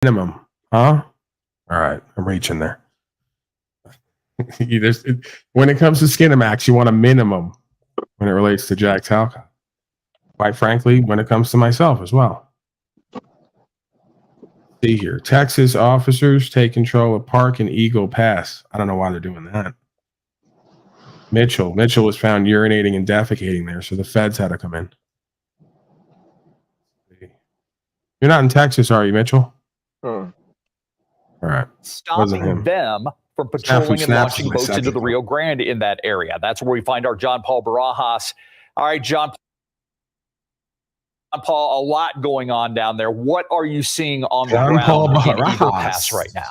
Minimum, huh? All right, I'm reaching there. When it comes to Skinamax, you want a minimum when it relates to Jack Talcott. Quite frankly, when it comes to myself as well. See here. Texas officers take control of Park and Eagle Pass. I don't know why they're doing that. Mitchell was found urinating and defecating there, so the feds had to come in. You're not in Texas, are you, Mitchell? All right. Stopping them from patrolling and launching boats into the Rio Grande in that area. That's where we find our John Paul Barajas. All right, John Paul, a lot going on down there. What are you seeing on the ground in Eagle Pass right now?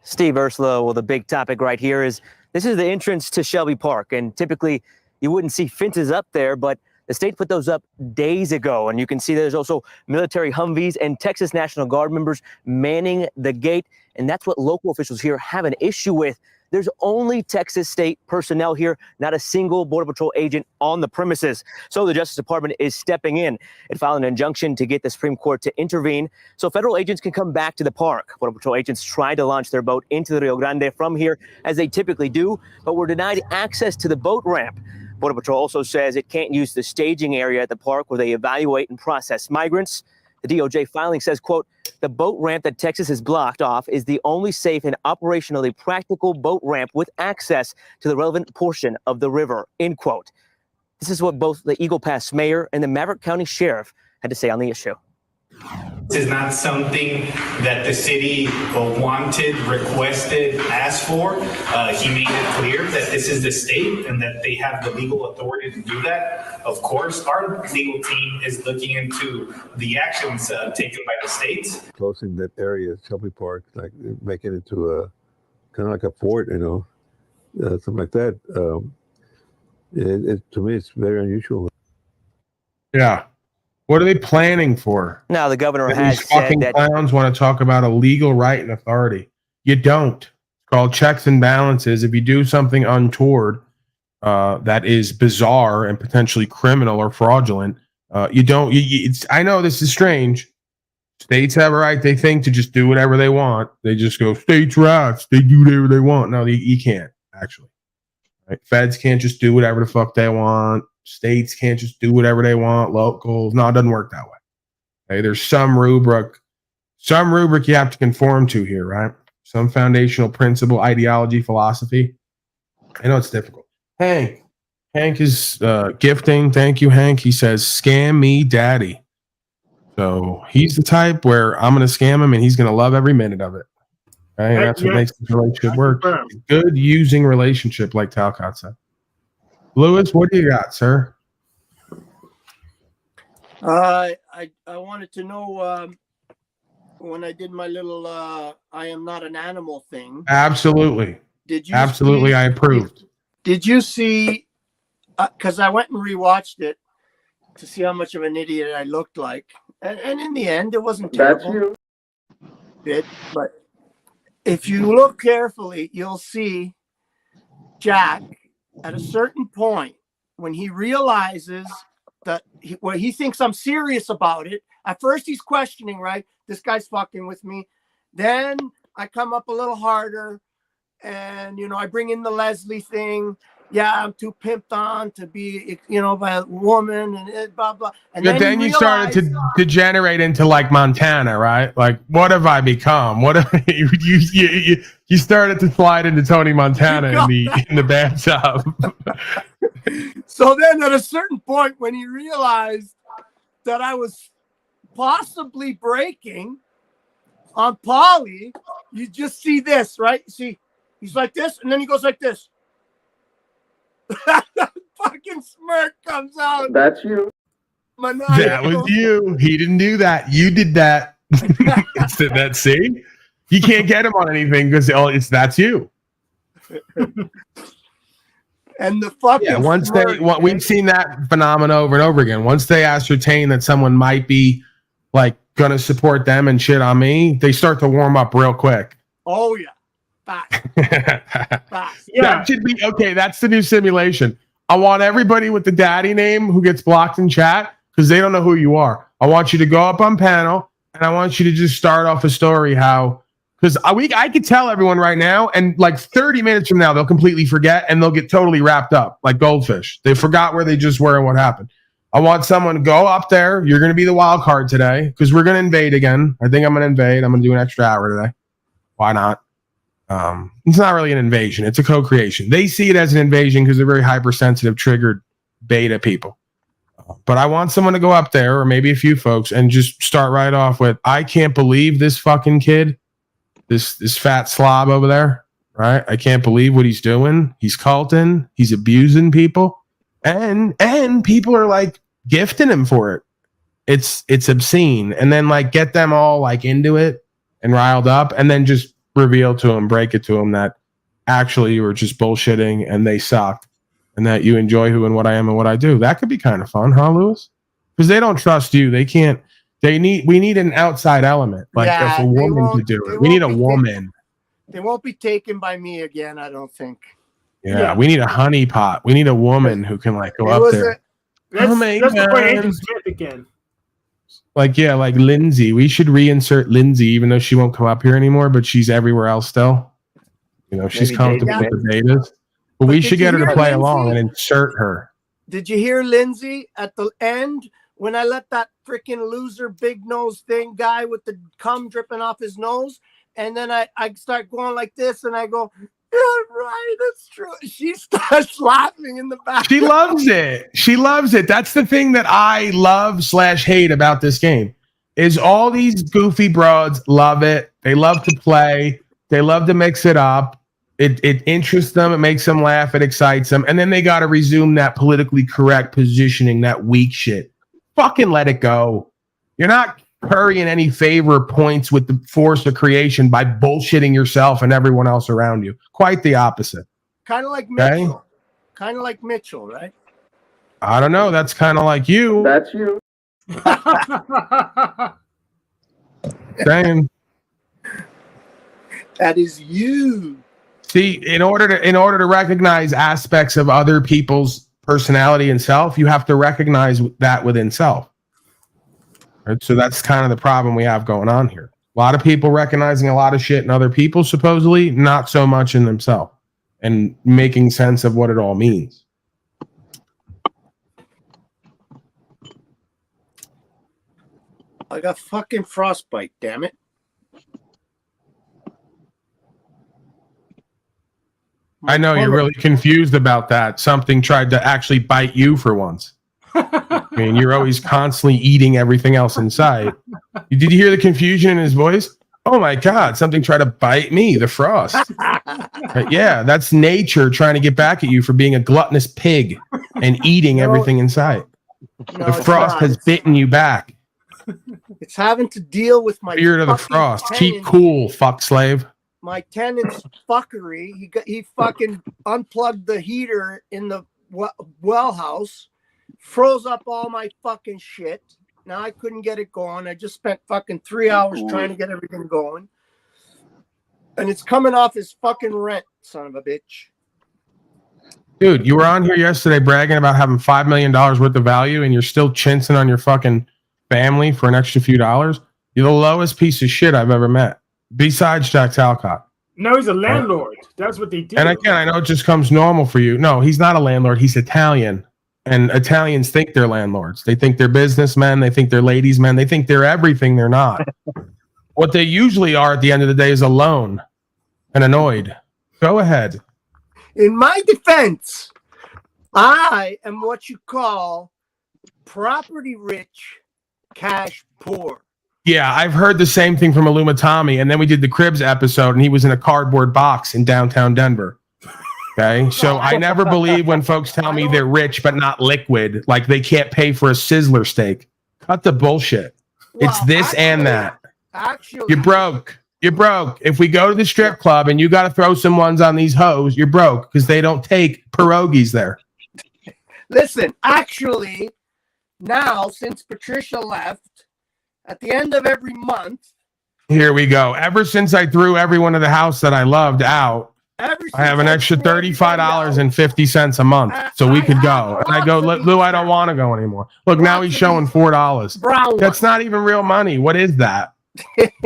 Steve, Ursula, well, the big topic right here is this is the entrance to Shelby Park, and typically you wouldn't see fences up there, but the state put those up days ago, and you can see there's also military Humvees and Texas National Guard members manning the gate, and that's what local officials here have an issue with. There's only Texas state personnel here, not a single Border Patrol agent on the premises. So the Justice Department is stepping in. It filed an injunction to get the Supreme Court to intervene so federal agents can come back to the park. Border Patrol agents tried to launch their boat into the Rio Grande from here, as they typically do, but were denied access to the boat ramp. Border Patrol also says it can't use the staging area at the park where they evaluate and process migrants. The DOJ filing says, quote, the boat ramp that Texas has blocked off is the only safe and operationally practical boat ramp with access to the relevant portion of the river, end quote. This is what both the Eagle Pass mayor and the Maverick County sheriff had to say on the issue. This is not something that the city wanted, requested, asked for. He made it clear that this is the state and that they have the legal authority to do that. Of course, our legal team is looking into the actions taken by the states. Closing that area, Shelby Park, like making it to a kind of like a fort, something like that. To me, it's very unusual. Yeah. What are they planning for? Now, the governor has said fucking that clowns want to talk about a legal right and authority. You don't. It's called checks and balances. If you do something untoward that is bizarre and potentially criminal or fraudulent, you don't. I know this is strange. States have a right, they think, to just do whatever they want. They just go, states' rights. They do whatever they want. No, you can't, actually. Right? Feds can't just do whatever the fuck they want. States can't just do whatever they want. Locals, no, it doesn't work that way. Okay? There's some rubric you have to conform to here, right? Some foundational principle, ideology, philosophy. I know it's difficult. Hank is gifting. Thank you, Hank. He says, scam me, daddy. So he's the type where I'm going to scam him and he's going to love every minute of it. Okay? And that's what makes this relationship work. Good using relationship, like Talcott said. Lewis, what do you got, sir? I wanted to know when I did my little I am not an animal thing. Absolutely. Did you Absolutely, I approved. Did you see, because I went and rewatched it to see how much of an idiot I looked like. And in the end, it wasn't terrible. But if you look carefully, you'll see Jack at a certain point when he realizes that he thinks I'm serious about it. At first he's questioning, right? This guy's fucking with me. Then I come up a little harder and, I bring in the Leslie thing. Yeah, I'm too pimped on to be, by a woman and blah, blah. And then you started to degenerate into like Montana, right? Like, what have I become? What have you started to slide into Tony Montana in the bathtub. So then at a certain point when he realized that I was possibly breaking on Polly, you just see this, right? See, he's like this, and then he goes like this. That fucking smirk comes out. That's you. Maniacal. That was you. He didn't do that. You did that. See? You can't get him on anything because that's you. And the fucking we've seen that phenomenon over and over again. Once they ascertain that someone might be like gonna support them and shit on me, they start to warm up real quick. Oh yeah. Fast. Yeah. That should be okay. That's the new simulation. I want everybody with the daddy name who gets blocked in chat because they don't know who you are. I want you to go up on panel and I want you to just start off a story how, because I could tell everyone right now, and like 30 minutes from now, they'll completely forget and they'll get totally wrapped up like goldfish. They forgot where they just were and what happened. I want someone to go up there. You're going to be the wild card today because we're going to invade again. I think I'm going to invade. I'm going to do an extra hour today. Why not? It's not really an invasion. It's a co-creation. They see it as an invasion because they're very hypersensitive, triggered beta people. But I want someone to go up there, or maybe a few folks, and just start right off with, I can't believe this fucking kid, this fat slob over there, right? I can't believe what he's doing. He's culting. He's abusing people. And people are like gifting him for it. It's obscene. And then like get them all like into it and riled up, and then just reveal to him, break it to him that actually you were just bullshitting and they suck, and that you enjoy who and what I am and what I do. That could be kind of fun, huh, Lewis? Because they don't trust you. They can't. We need an outside element, like if a woman to do it. We need a woman. They won't be taken by me again, I don't think. Yeah, we need a honeypot. We need a woman who can like go up there. Let's put Andrew Smith again. Like Lindsay. We should reinsert Lindsay, even though she won't come up here anymore, but she's everywhere else still. You know, she's comfortable with the betas. But we should get her to play along and insert her. Did you hear Lindsay at the end when I let that freaking loser big nose thing guy with the cum dripping off his nose? And then I start going like this and I go, yeah, right, that's true. She starts laughing in the back. She loves it. She loves it. That's the thing that I love/hate about this game is all these goofy broads love it. They love to play. They love to mix it up. It interests them. It makes them laugh. It excites them. And then they got to resume that politically correct positioning, that weak shit. Fucking let it go. You're not currying any favor points with the force of creation by bullshitting yourself and everyone else around you. Quite the opposite. Kind of like Mitchell. Okay? Kind of like Mitchell, right? I don't know. That's kind of like you. That's you. Saying. That is you. See, in order to recognize aspects of other people's personality and self, you have to recognize that within self. Right? So that's kind of the problem we have going on here. A lot of people recognizing a lot of shit in other people, supposedly, not so much in themselves, and making sense of what it all means. I got fucking frostbite, damn it. I know you're really confused about that. Something tried to actually bite you for once. I mean, you're always constantly eating everything else in sight. Did you hear the confusion in his voice? Oh my God, something tried to bite me, the frost. Yeah, that's nature trying to get back at you for being a gluttonous pig and eating everything in sight. The frost has bitten you back. It's having to deal with my spirit of the frost. Keep cool, fuck slave. My tenant's fuckery. He fucking unplugged the heater in the well house, froze up all my fucking shit. Now I couldn't get it going. I just spent fucking 3 hours trying to get everything going. And it's coming off his fucking rent, son of a bitch. Dude, you were on here yesterday bragging about having $5 million worth of value and you're still chinsing on your fucking family for an extra few dollars. You're the lowest piece of shit I've ever met. Besides Jack Talcott. No, he's a landlord. That's what they do. And again, I know it just comes normal for you. No, he's not a landlord. He's Italian. And Italians think they're landlords. They think they're businessmen. They think they're ladies' men. They think they're everything they're not. What they usually are at the end of the day is alone and annoyed. Go ahead. In my defense, I am what you call property rich, cash poor. Yeah, I've heard the same thing from Aluma Tommy, and then we did the Cribs episode, and he was in a cardboard box in downtown Denver. Okay, so I never believe when folks tell me they're rich but not liquid, like they can't pay for a Sizzler steak. Cut the bullshit. Well, it's this and that. Actually, you're broke. You're broke. If we go to the strip club and you got to throw some ones on these hoes, you're broke because they don't take pierogies there. Listen, actually, now since Patricia left, at the end of every month. Here we go. Ever since I threw everyone in the house that I loved out, Ever I have since an I've extra seen everybody $35.50 a month, so we could go. And I go, Lou, I don't want to go anymore. Look, now he's showing $4. brown That's not even real money. What is that?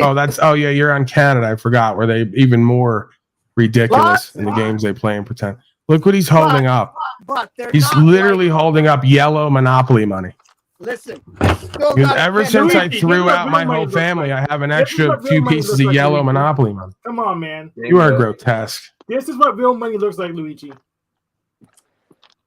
Oh yeah, you're on Canada. I forgot. Were they even more ridiculous in the games they play and pretend? Look what he's holding up. but they're He's not literally like, holding up yellow Monopoly money. listen, I still Because got ever since I Luigi, threw this is out what my real money whole looks family, like. I have an This is extra what real few money pieces looks of like, yellow Luigi. Monopoly money. Come on, man. You are grotesque. This is what real money looks like, Luigi.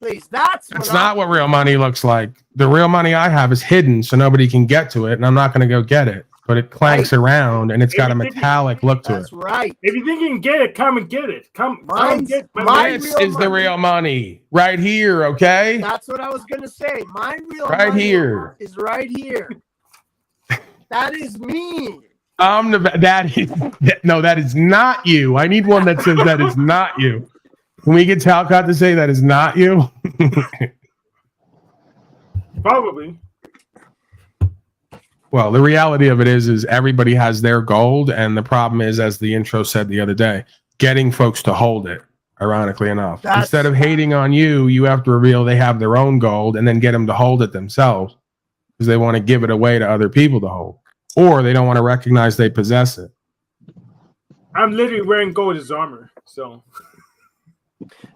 please. That's not what real money looks like. The real money I have is hidden, so nobody can get to it, and I'm not going to go get it. But it clanks around, and it's got a metallic look to it. That's right. If you think you can get it, come and get it. Come get This is the real money right here, okay? That's what I was gonna say. My real Right money here. is right here. That is me. That is not you. I need one that says that is not you. Can we get Talcott to say that is not you? Probably. Well, the reality of it is everybody has their gold, and the problem is, as the intro said the other day, getting folks to hold it. Ironically enough, instead of hating on you, you have to reveal they have their own gold, and then get them to hold it themselves because they want to give it away to other people to hold, or they don't want to recognize they possess it. I'm literally wearing gold as armor, so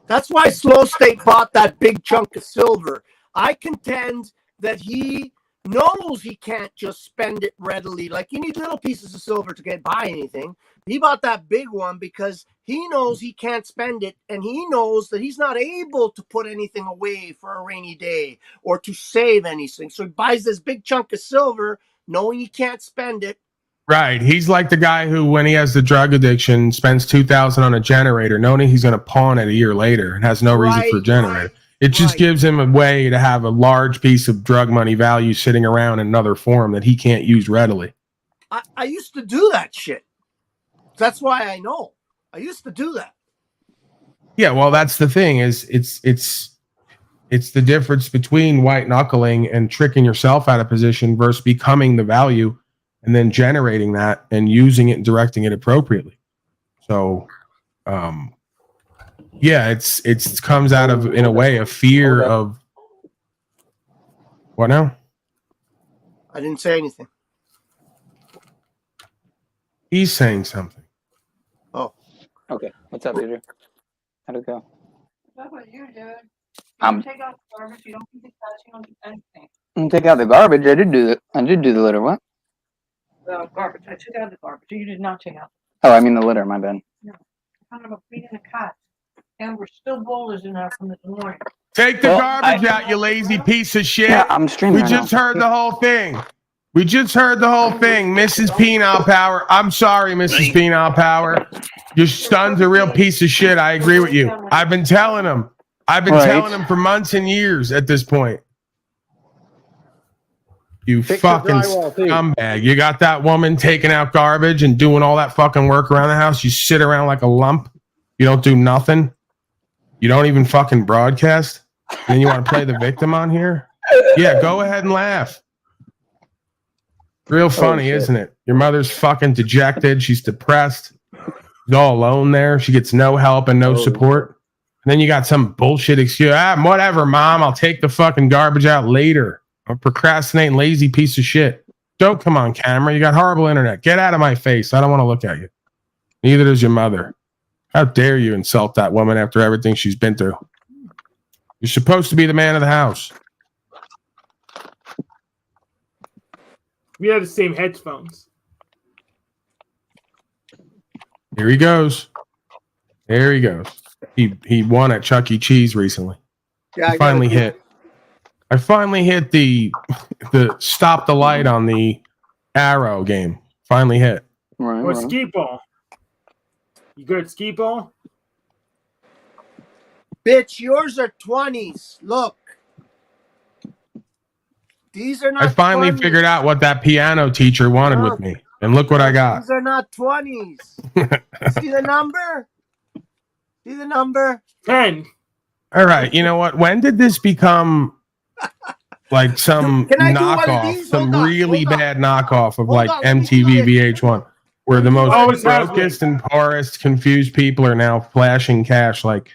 that's why Slow State bought that big chunk of silver. I contend that he knows he can't just spend it readily. Like, you need little pieces of silver to buy anything. He bought that big one because he knows he can't spend it, and he knows that he's not able to put anything away for a rainy day or to save anything. So he buys this big chunk of silver knowing he can't spend it. Right. He's like the guy who, when he has the drug addiction, spends $2,000 on a generator, knowing he's going to pawn it a year later and has no reason for a generator. It just gives him a way to have a large piece of drug money value sitting around in another form that he can't use readily. I used to do that shit. That's why I know. I used to do that. Yeah, well, that's the thing is it's the difference between white knuckling and tricking yourself out of position versus becoming the value and then generating that and using it and directing it appropriately. So, yeah, it's comes out of, in a way, a fear of what now? I didn't say anything. He's saying something. Oh, okay. What's up, Peter? How'd it go? That's what you do. Take out the garbage. You don't keep the trash. You don't do anything. Take out the garbage. I did do the litter. What? The garbage. I took out the garbage. You did not take out. Oh, I mean the litter. My bad. No. Kind of a feeding a cat. And we're still boulders in there from this morning. Take the garbage out, you lazy piece of shit. Yeah, I'm streaming. We just heard the whole thing. We just heard the whole thing, Mrs. Penile Power. I'm sorry, Mrs. Penile Power. Your son's a real piece of shit. I agree with you. I've been telling him. Telling him for months and years at this point. You fucking scumbag. You got that woman taking out garbage and doing all that fucking work around the house. You sit around like a lump. You don't do nothing. You don't even fucking broadcast. And then you want to play the victim on here? Yeah, go ahead and laugh. Real funny, isn't it? Your mother's fucking dejected. She's depressed. She's all alone there. She gets no help and no support. And then you got some bullshit excuse. Whatever, Mom. I'll take the fucking garbage out later. I'm a procrastinating, lazy piece of shit. Don't come on camera. You got horrible internet. Get out of my face. I don't want to look at you. Neither does your mother. How dare you insult that woman after everything she's been through? You're supposed to be the man of the house. We have the same headphones. Here he goes. There he goes. He won at Chuck E. Cheese recently. Yeah, I finally hit the stop the light on the arrow game. Finally hit. Or skee ball. You good at skee ball? Bitch, yours are 20s. Look. These are not. I finally 20s. figured out what that piano teacher wanted with me. And look what I got. These are not 20s. See the number? See the number? 10. All right. You know what? When did this become like some knockoff, some really bad knockoff of like MTV VH1? where the most Always has been. brokest and poorest, confused people are now flashing cash like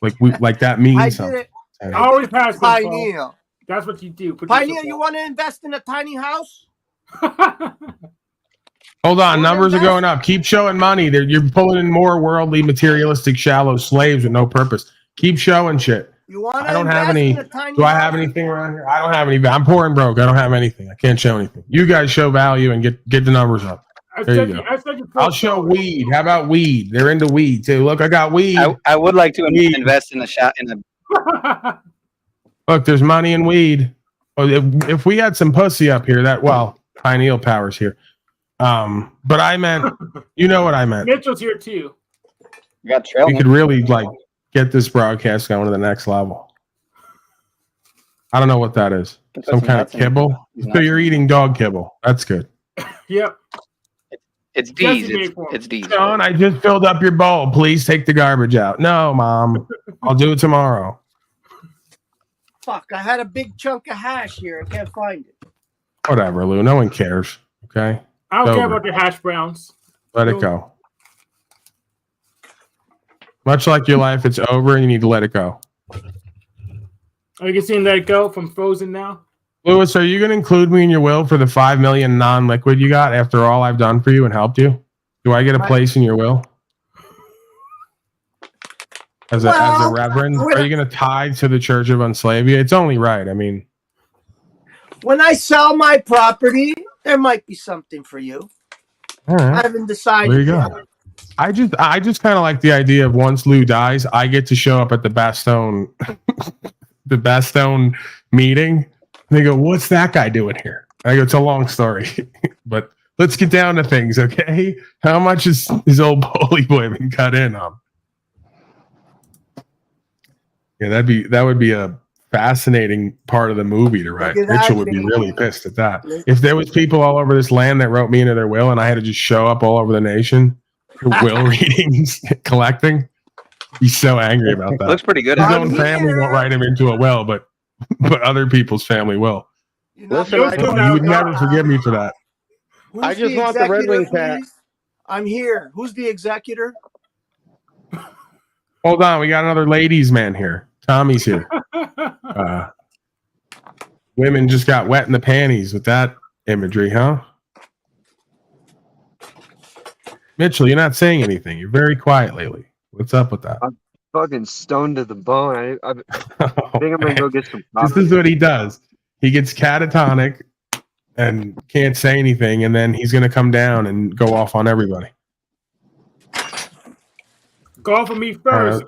that means I something. did it. Always has been, Paul. Pineal. That's what you do. Put Pineal, yourself you want to invest in a tiny house? up. Hold on, Well, numbers are invest. going up. Keep showing money. You're pulling in more worldly, materialistic, shallow slaves with no purpose. Keep showing shit. You want I to don't have invest any. in a tiny Do I house? have anything around here? I don't have any. I'm poor and broke. I don't have anything. I can't show anything. You guys show value and get the numbers up. There you go. I'll show weed. How about weed? They're into weed too. Look, I got weed. I would like to Weed. invest in a shot in a. Look, there's money in weed. Well, if we had some pussy up here, pineal powers here. But I meant, you know what I meant. Mitchell's here too. We got trail. We could really get this broadcast going to the next level. I don't know what that is. Some kind of kibble. So you're eating dog kibble. That's good. Yep. It's D's. It's D's. John, I just filled up your bowl. Please take the garbage out. No, Mom. I'll do it tomorrow. Fuck, I had a big chunk of hash here. I can't find it. Whatever, Lou. No one cares. Okay? I don't It's care over. about your hash browns. Let it go. Much like your life, it's over and you need to let it go. Are you can see Let It Go from Frozen now? Louis, are you going to include me in your will for the $5 million non-liquid you got after all I've done for you and helped you? Do I get a place in your will? As a reverend? Are you going to tithe to the Church of Unslavia? It's only right. I mean, when I sell my property, there might be something for you. all right. I haven't decided. There you go. I just kind of like the idea of once Lou dies, I get to show up at the Bastogne, the Bastogne meeting. And they go, "What's that guy doing here?" And I go, "It's a long story, but let's get down to things, okay? How much is his old bully boy been cut in on?" Yeah, that would be a fascinating part of the movie to write. Mitchell would be really pissed at that. If there was people all over this land that wrote me into their will and I had to just show up all over the nation, will readings, collecting, he's so angry about that. Looks pretty good. His own family won't write him into a will, but other people's family will. Listen, You would never forgive me for that. I just want the Red Wing cat. I'm here. Who's the executor? Hold on, we got another ladies' man here. Tommy's here. Women just got wet in the panties with that imagery, huh? Mitchell, you're not saying anything. You're very quiet lately. What's up with that? I'm fucking stoned to the bone. I think I'm gonna go get some This coffee. is what he does. He gets catatonic and can't say anything, and then he's gonna come down and go off on everybody. Call for me first.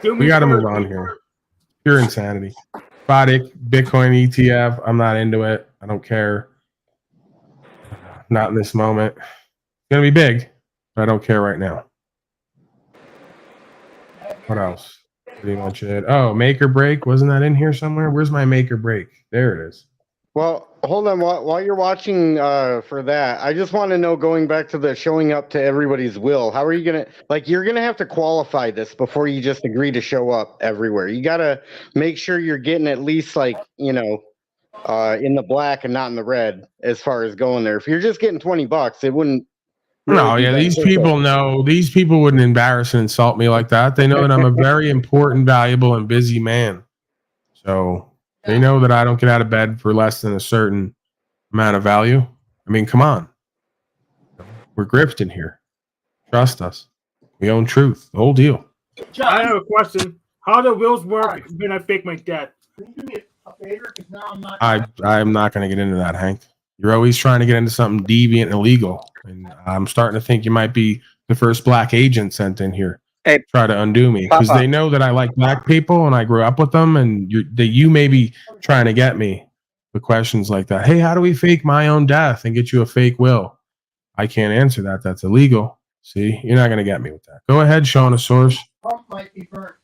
We got to move on here. Pure insanity. Bodic, Bitcoin ETF. I'm not into it. I don't care. Not in this moment. It's gonna be big, but I don't care right now. What else? Pretty much it. Oh, make or break. Wasn't that in here somewhere? Where's my make or break? There it is. Well, hold on. While you're watching for that, I just want to know, going back to the showing up to everybody's will, how are you going to, you're going to have to qualify this before you just agree to show up everywhere. You got to make sure you're getting at least in the black and not in the red as far as going there. If you're just getting $20, it wouldn't. No, yeah, these people know. These people wouldn't embarrass and insult me like that. They know that I'm a very important, valuable, and busy man. So they know that I don't get out of bed for less than a certain amount of value. I mean, come on. We're grifting here. Trust us. We own truth. The whole deal. I have a question. How do wills work when I fake my death? Can you do me a favor? Because now I'm not. I'm not going to get into that, Hank. You're always trying to get into something deviant and illegal. And I'm starting to think you might be the first black agent sent in here. Hey, try to undo me because they know that I like black people and I grew up with them, and you may be trying to get me with questions like that. Hey, how do we fake my own death and get you a fake will? I can't answer that. That's illegal. See, you're not going to get me with that. Go ahead, Sean, a source. Pump might be burnt.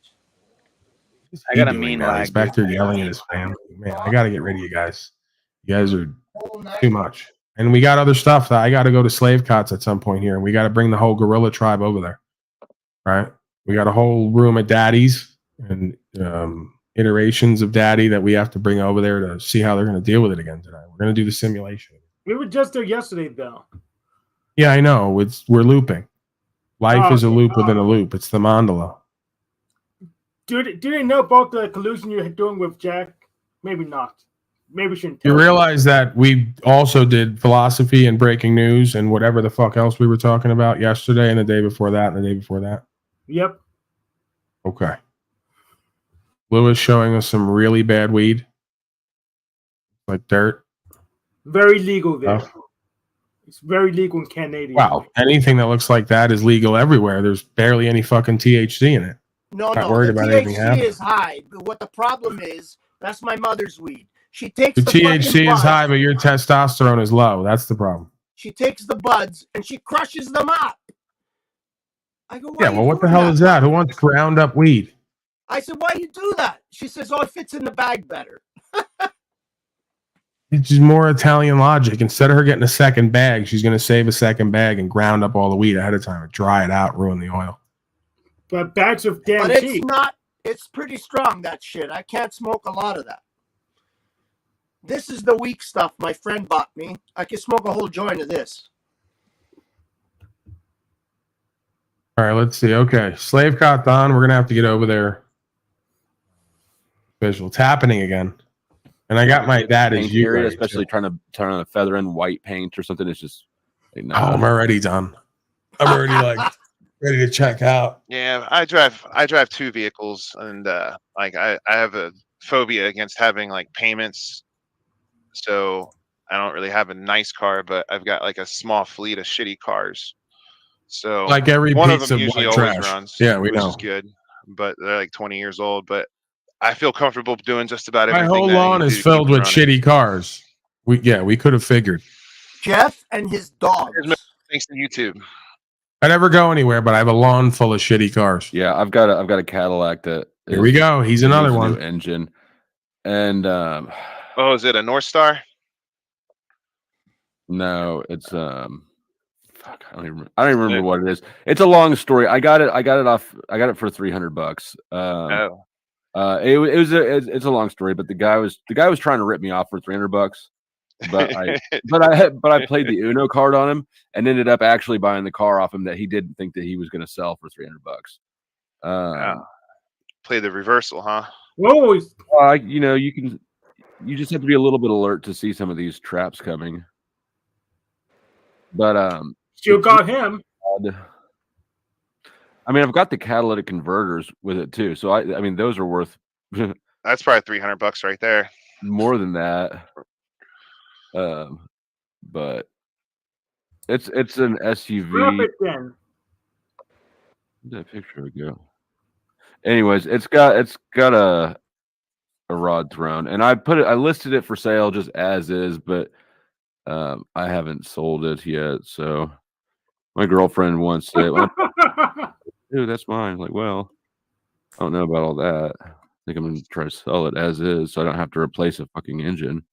I got a mean lag. He's back there yelling at his family. Man, I got to get rid of you guys. You guys are too much. And we got other stuff that I got to go to slave cots at some point here, and we got to bring the whole gorilla tribe over there. Right? We got a whole room of daddies and iterations of daddy that we have to bring over there to see how they're going to deal with it again tonight. We're going to do the simulation. We were just there yesterday, though. Yeah, I know. We're looping. Life is a loop within a loop. It's the mandala. Do they know about the collusion you're doing with Jack? Maybe not. Maybe we shouldn't tell You realize that we also did philosophy and breaking news and whatever the fuck else we were talking about yesterday and the day before that and the day before that? Yep. Okay. Lewis showing us some really bad weed. Like dirt. Very legal there. Oh. It's very legal in Canada. Wow. Anything that looks like that is legal everywhere. There's barely any fucking THC in it. No, Not worried about anything THC happening. is high. But what the problem is, that's my mother's weed. She takes The THC buds, is high, but your testosterone is low. That's the problem. She takes the buds and she crushes them up. I go, Yeah, well, what the hell is that? Who wants ground up weed? I said, why you do that? She says, oh, it fits in the bag better. It's just more Italian logic. Instead of her getting a second bag, she's going to save a second bag and ground up all the weed ahead of time and dry it out, ruin the oil. But bags of damn But cheap. it's pretty strong, that shit. I can't smoke a lot of that. This is the weak stuff my friend bought me. I can smoke a whole joint of this. All right, let's see. Okay, Slave Cotton, we're going to have to get over there. Visual. It's happening again. And I got my that is you. Period, especially trying to turn on a feather in white paint or something. It's just like, no. Oh, I'm already done. I'm already like ready to check out. Yeah, I drive two vehicles, and like I have a phobia against having like payments, so I don't really have a nice car, but I've got like a small fleet of shitty cars. So Like every one piece of them of usually white always trash. runs, Yeah, we which know. is good, but they're like 20 years old. But I feel comfortable doing just about My everything. whole that I lawn need to is do to filled keep it with running. shitty cars. We could have figured. Jeff and his dogs. Thanks to YouTube. I never go anywhere, but I have a lawn full of shitty cars. Yeah, I've got a Cadillac that. Here we go. He's another needs a one. new engine, and Oh, is it a North Star? no, it's fuck, I don't even remember what it is. It's a long story. I got it for $300. It's a long story, but the guy was trying to rip me off for $300. But I played the Uno card on him and ended up actually buying the car off him that he didn't think that he was going to sell for $300. Play the reversal, huh? Whoa! You just have to be a little bit alert to see some of these traps coming. But still got him. I mean, I've got the catalytic converters with it too, so I mean, those are worth. That's probably $300 right there. More than that. But it's an SUV. Grab it then. Where'd that picture go? Anyways, it's got a rod thrown, and I listed it for sale just as is, but I haven't sold it yet. So my girlfriend wants it. Dude, that's mine. I'm like, well, I don't know about all that. I think I'm gonna try to sell it as is, so I don't have to replace a fucking engine.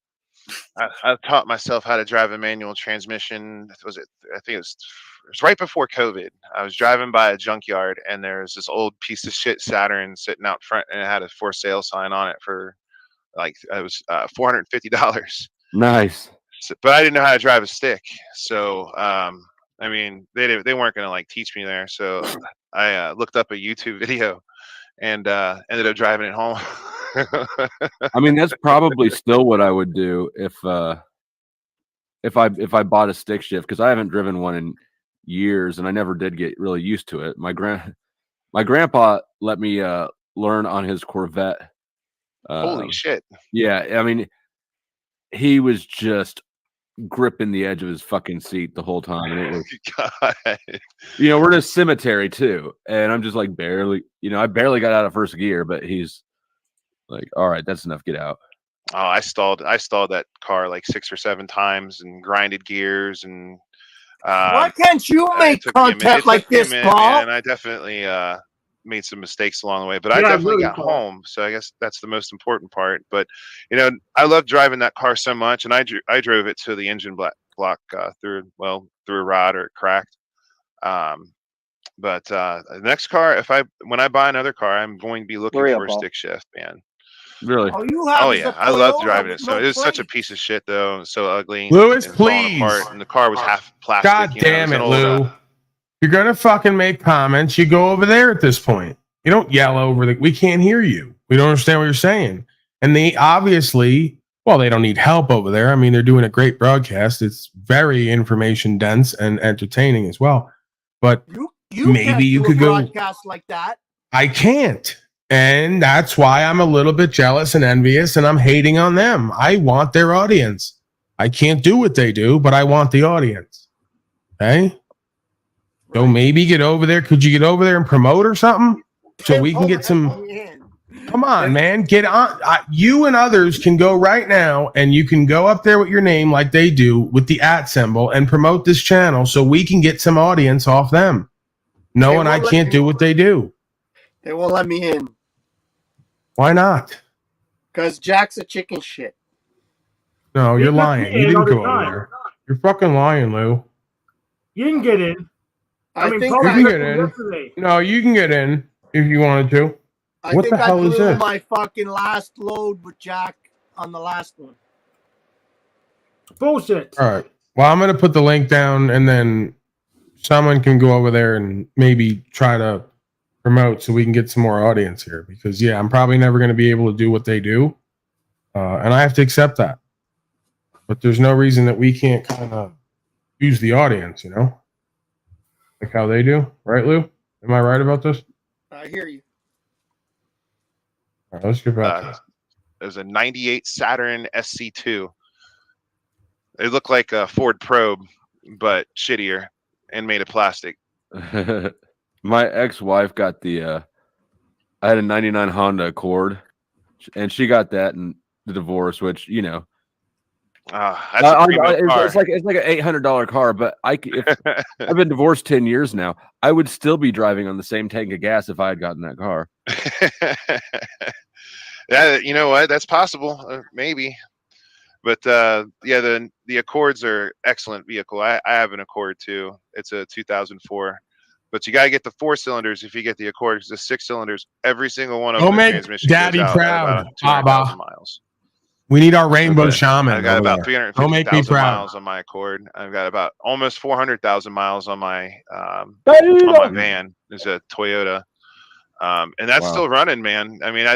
I taught myself how to drive a manual transmission. I think it was right before COVID. I was driving by a junkyard, and there was this old piece of shit Saturn sitting out front, and it had a for sale sign on it for like it was $450. Nice. So, but I didn't know how to drive a stick, so I mean they weren't gonna like teach me there. So I looked up a YouTube video and ended up driving it home. I mean, that's probably still what I would do if I bought a stick shift, because I haven't driven one in years and I never did get really used to it. My grandpa let me learn on his Corvette. Holy shit. Yeah, I mean, he was just gripping the edge of his fucking seat the whole time, and it was God. We're in a cemetery too, and I'm just like I barely got out of first gear, but he's like, all right, that's enough, get out. Oh, I stalled that car like 6 or 7 times and grinded gears and why can't you make content like this, Paul? And I definitely made some mistakes along the way, but I definitely got home, so I guess that's the most important part. But I love driving that car so much, and I drove it to the engine block through a rod or it cracked. But the next car, when I buy another car, I'm going to be looking for a stick shift, man. Really? All you have Oh is yeah, a I love Toyota driving it. with So no it was such a brakes. piece of shit though, so ugly Lewis, and falling please. apart, and the car was half plastic. God You know, it damn was it, an old. Lou. You're gonna fucking make comments. You go over there at this point. You don't yell over the. We can't hear you. We don't understand what you're saying. And they obviously, well, they don't need help over there. I mean, they're doing a great broadcast. It's very information dense and entertaining as well. But You maybe can't you do could a go. broadcast like that. I can't. And that's why I'm a little bit jealous and envious and I'm hating on them. I want their audience. I can't do what they do, but I want the audience. Okay? So maybe get over there. Could you get over there and promote or something? So we can get some. Come on, man. Get on. You and others can go right now and you can go up there with your name like they do with the @ symbol and promote this channel so we can get some audience off them. No, and I can't do what they do. They won't let me in Why not? because Jack's a chicken shit. No, He you're lets lying. me You in all didn't the go over time. there. You're fucking lying, Lou. You can get in. I think Paul You can let get me in. yesterday. No, you can get in if you wanted to. I What think the hell is blew this? my fucking last load with Jack on the last one. Bullshit. All right. Well, I'm going to put the link down and then someone can go over there and maybe try to promote so we can get some more audience here because, yeah, I'm probably never going to be able to do what they do. And I have to accept that. But there's no reason that we can't kind of use the audience, you know, like how they do. Right, Lou? Am I right about this? I hear you. All right, let's get back to this. There's a 98 Saturn SC2. It looked like a Ford Probe, but shittier and made of plastic. My ex-wife got the I had a 99 Honda Accord and she got that in the divorce, which, you know, that's a premium car. it's like an $800 car, but if I've been divorced 10 years now, I would still be driving on the same tank of gas if I had gotten that car. Yeah, you know what? That's possible, maybe. But yeah, the Accords are excellent vehicle. I have an Accord too. It's a 2004. But you gotta get the 4 cylinders if you get the Accord, because the 6 cylinders, every single one of them, the transmission Daddy goes out proud, at about 200,000 miles. We need our rainbow shaman. I've got about there. 350,000 miles on my Accord. I've got about almost 400,000 miles on my van. It's a Toyota, and that's still running, man. I mean,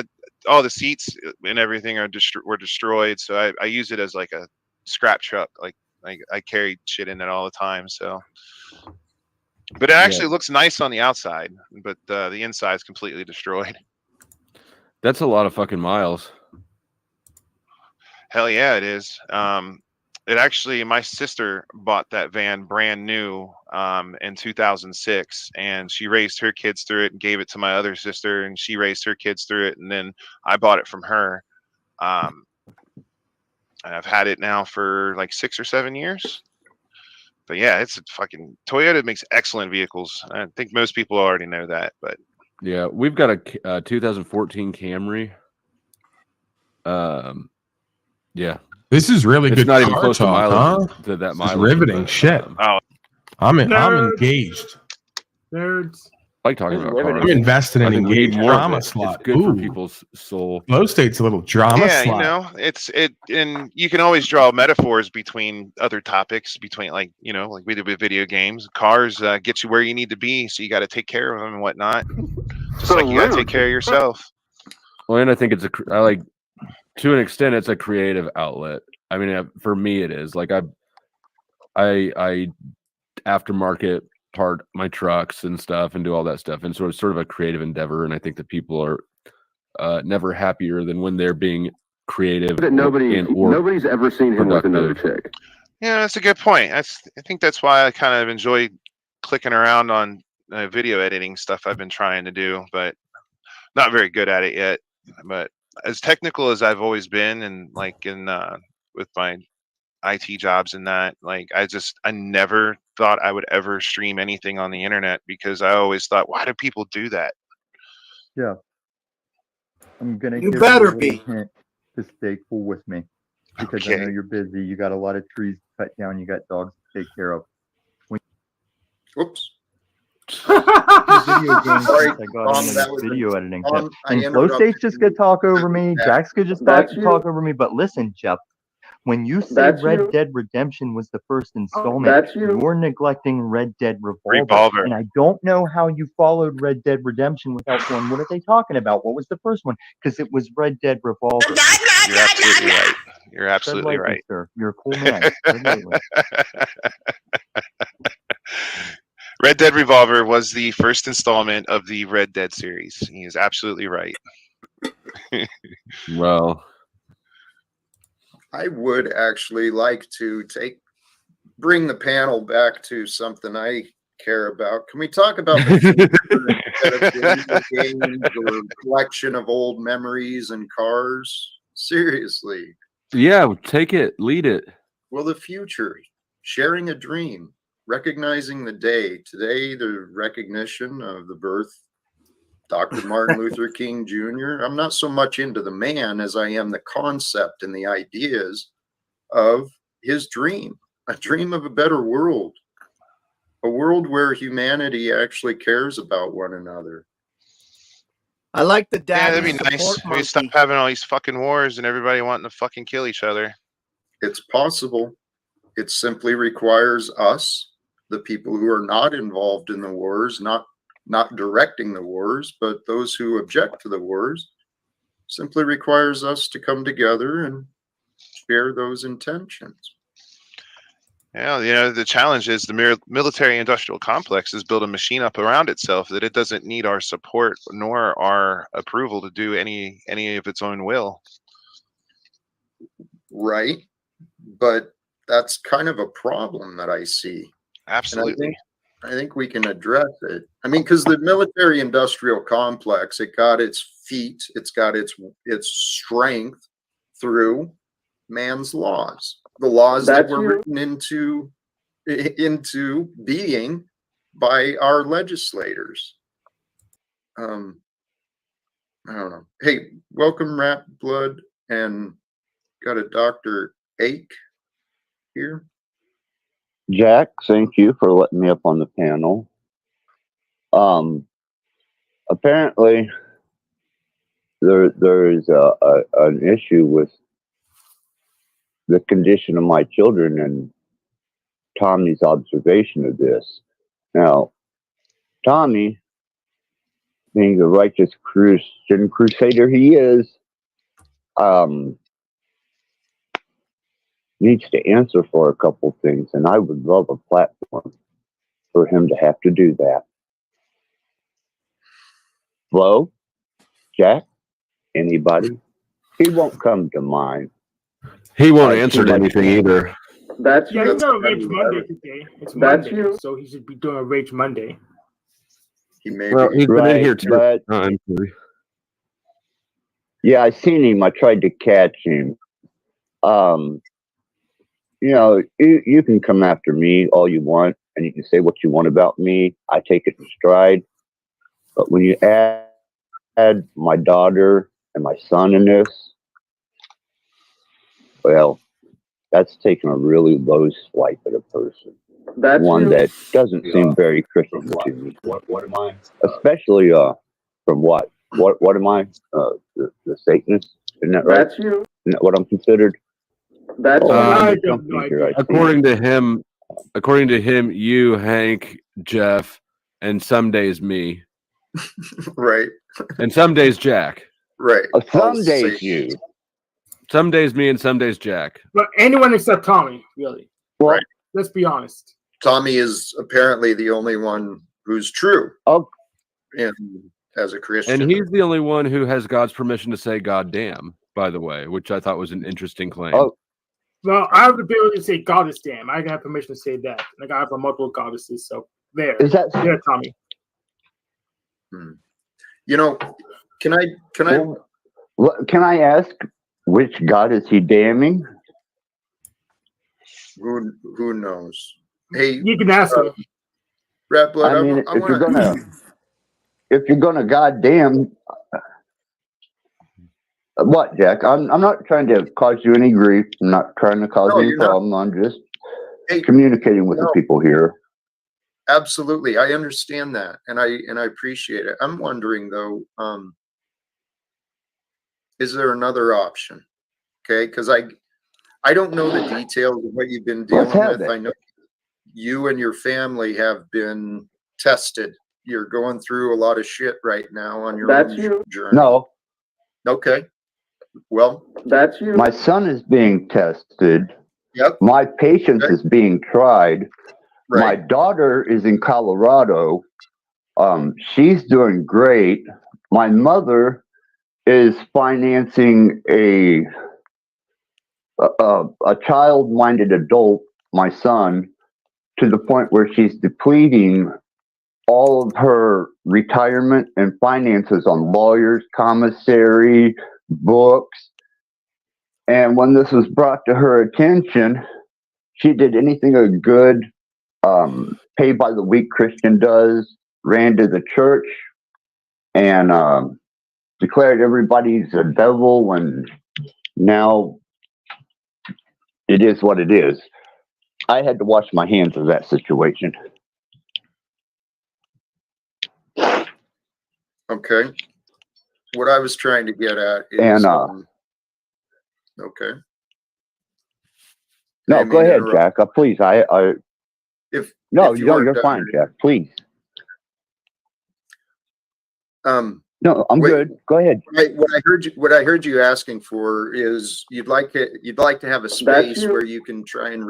all the seats and everything were destroyed, so I use it as like a scrap truck. Like I carry shit in it all the time. So, but it actually looks nice on the outside, but the inside is completely destroyed. That's a lot of fucking miles. Hell yeah, it is. It actually, my sister bought that van brand new in 2006, and she raised her kids through it and gave it to my other sister, and she raised her kids through it, and then I bought it from her. And I've had it now for like 6 or 7 years. But yeah, it's a fucking Toyota makes excellent vehicles. I think most people already know that, but yeah, we've got a 2014 Camry. Yeah. This is really it's good. Not even car close talk, to mileage to that this mileage. is riveting shit. I'm engaged. Nerds. I like talking about cars. I'm invested in engaged drama slot. It's good for people's soul. Flow State's a little drama yeah, slot. you know, and you can always draw metaphors between other topics, between like we do with video games. Cars get you where you need to be, so you got to take care of them and whatnot. Just like you got to take care of yourself. Well, and I think to an extent, it's a creative outlet. I mean, for me, it is. Like I aftermarket part my trucks and stuff and do all that stuff, and so it's sort of a creative endeavor. And I think that people are never happier than when they're being creative. That nobody's ever seen him with another chick. Yeah, that's a good point. I think that's why I kind of enjoy clicking around on video editing stuff I've been trying to do, but not very good at it yet. But as technical as I've always been, and like with my IT jobs and that, like I never thought I would ever stream anything on the internet, because I always thought, why do people do that? Yeah, I'm gonna You give better you a little be. hint to stay cool with me, because I Okay. know you're busy. You got a lot of trees to cut down. You got dogs to take care of. Whoops. Video games Sorry, since I got Tom, into that was video editing. Tom, I And Flow interrupted States just you. could talk over me. Jax could just talk over me. But listen, Jeff, when you say Red Dead Redemption was the first installment, you're neglecting Red Dead Revolver. And I don't know how you followed Red Dead Redemption without going, what are they talking about? What was the first one? Because it was Red Dead Revolver. You're absolutely right. You're absolutely Tread lightly, right. sir. You're a cool man. Tread lightly. Red Dead Revolver was the first installment of the Red Dead series. He is absolutely right. Well, I would actually like to bring the panel back to something I care about. Can we talk about the future instead of video games or collection of old memories and cars? Seriously. yeah, take it, lead it. Well, the future, sharing a dream, recognizing the day. Today, the recognition of the birth Dr. Martin Luther King Jr. I'm not so much into the man as I am the concept and the ideas of his dream, a dream of a better world, a world where humanity actually cares about one another. I like the dad. Yeah, that'd be nice. We stop having all these fucking wars and everybody wanting to fucking kill each other. It's possible. It simply requires us, the people who are not involved in the wars, not directing the wars, but those who object to the wars, simply requires us to come together and share those intentions. Yeah, the challenge is the military-industrial complex has built a machine up around itself that it doesn't need our support nor our approval to do any of its own will. Right, but that's kind of a problem that I see. Absolutely. I think we can address it. I mean, because the military-industrial complex, it got its feet, it's got its strength through man's laws, the laws that were written into being by our legislators. I don't know. Hey, welcome, Rat Blood, and got a Dr. Ake here. Jack, thank you for letting me up on the panel. Apparently, there is an issue with the condition of my children and Tommy's observation of this. Now, Tommy, being the righteous Christian crusader he is, needs to answer for a couple things, and I would love a platform for him to have to do that. Flo, Jack, anybody? He won't come to mind. He won't answer to anything either. That's you. He's doing Rage Monday today. It's Monday, so he should be doing a Rage Monday. He may well, be. he's been in here two times. Yeah, I seen him. I tried to catch him. You know, you can come after me all you want, and you can say what you want about me. I take it in stride. But when you add my daughter and my son in this, well, that's taking a really low swipe at a person. That's one that doesn't seem very Christian to me. What am I? Especially from what? What am I? The Satanist? Isn't that right? That's you. Isn't that what I'm considered? That's according to him, you, Hank, Jeff, and some days me. Right. And some days Jack. Right. Some days you. Some days me and some days Jack. But anyone except Tommy, really. Right. Let's be honest. Tommy is apparently the only one who's true. Oh. As a Christian. And he's the only one who has God's permission to say God damn, by the way, which I thought was an interesting claim. Oh. Well, I have the ability to say goddess damn. I have permission to say that. Like I have multiple goddesses, so there. Is that there, Tommy? You know, can I can I ask which God is he damning? Who knows? Hey, you can ask him. Rat Blood, I mean, if you're gonna goddamn what, Jack? I'm not trying to cause you any grief. I'm not trying to cause any problem. I'm just communicating with the people here. Absolutely. I understand that. And I appreciate it. I'm wondering though, is there another option? Okay. Cause I don't know the details of what you've been dealing with. I know you and your family have been tested. You're going through a lot of shit right now on your own journey. No. Okay. Well, That's you. My son is being tested. Yep. My patience is being tried. Right. My daughter is in Colorado. She's doing great. My mother is financing a child-minded adult, my son, to the point where she's depleting all of her retirement and finances on lawyers, commissary, books. And when this was brought to her attention, she did anything a good pay by the week Christian does, ran to the church and declared everybody's a devil, and now it is what it is. I had to wash my hands of that situation. Okay. What I was trying to get at is, And okay. No, go ahead, Jack. Please, If you're fine, Jack. Please. No, I'm good. Go ahead. What I heard you asking for is you'd like to have a space where you can try and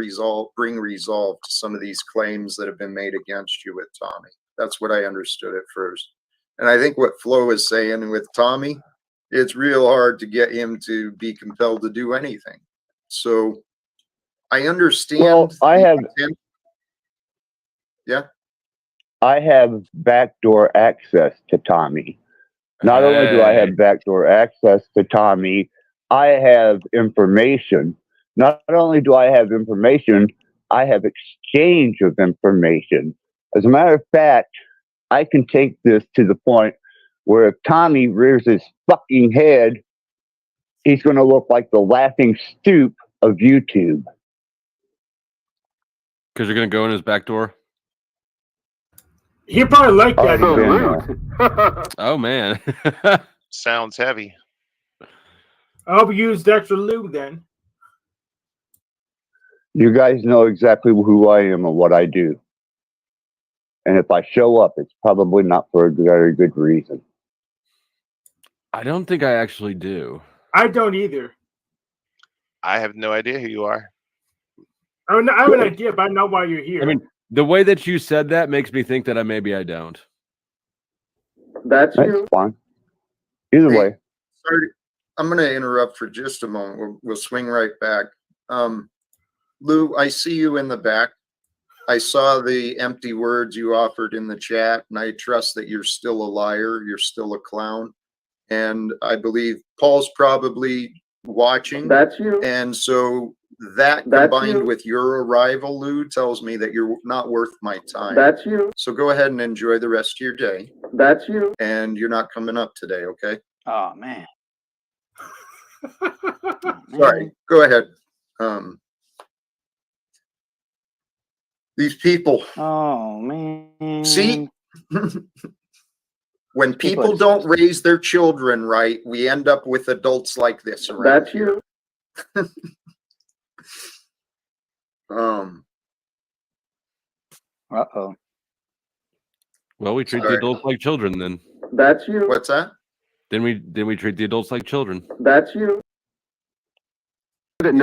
bring resolve to some of these claims that have been made against you with Tommy. That's what I understood at first. And I think what Flo is saying with Tommy, it's real hard to get him to be compelled to do anything. So I understand. Well, yeah. I have backdoor access to Tommy. Not only do I have backdoor access to Tommy, I have information. Not only do I have information, I have exchange of information. As a matter of fact, I can take this to the point where if Tommy rears his fucking head, he's going to look like the laughing stoop of YouTube. Because you're going to go in his back door? He probably like that. Oh, man. Sounds heavy. I hope you used extra lube then. You guys know exactly who I am and what I do. And if I show up, it's probably not for a very good reason. I don't think I actually do. I don't either. I have no idea who you are. I have an idea, but I know why you're here. I mean, the way that you said that makes me think that maybe I don't. That's fine. Either way. Sorry, I'm going to interrupt for just a moment. We'll swing right back. Lou, I see you in the back. I saw the empty words you offered in the chat, and I trust that you're still a liar. You're still a clown. And I believe Paul's probably watching. That's you. And so that combined with your arrival, Lou, tells me that you're not worth my time. That's you. So go ahead and enjoy the rest of your day. That's you. And you're not coming up today, okay? Oh, man. Sorry. Go ahead. These people. Oh, man. See? When people don't raise their children right, we end up with adults like this around. That's you. Uh-oh. Well, we treat the adults like children then. That's you. What's that? Then we treat the adults like children. That's you. Come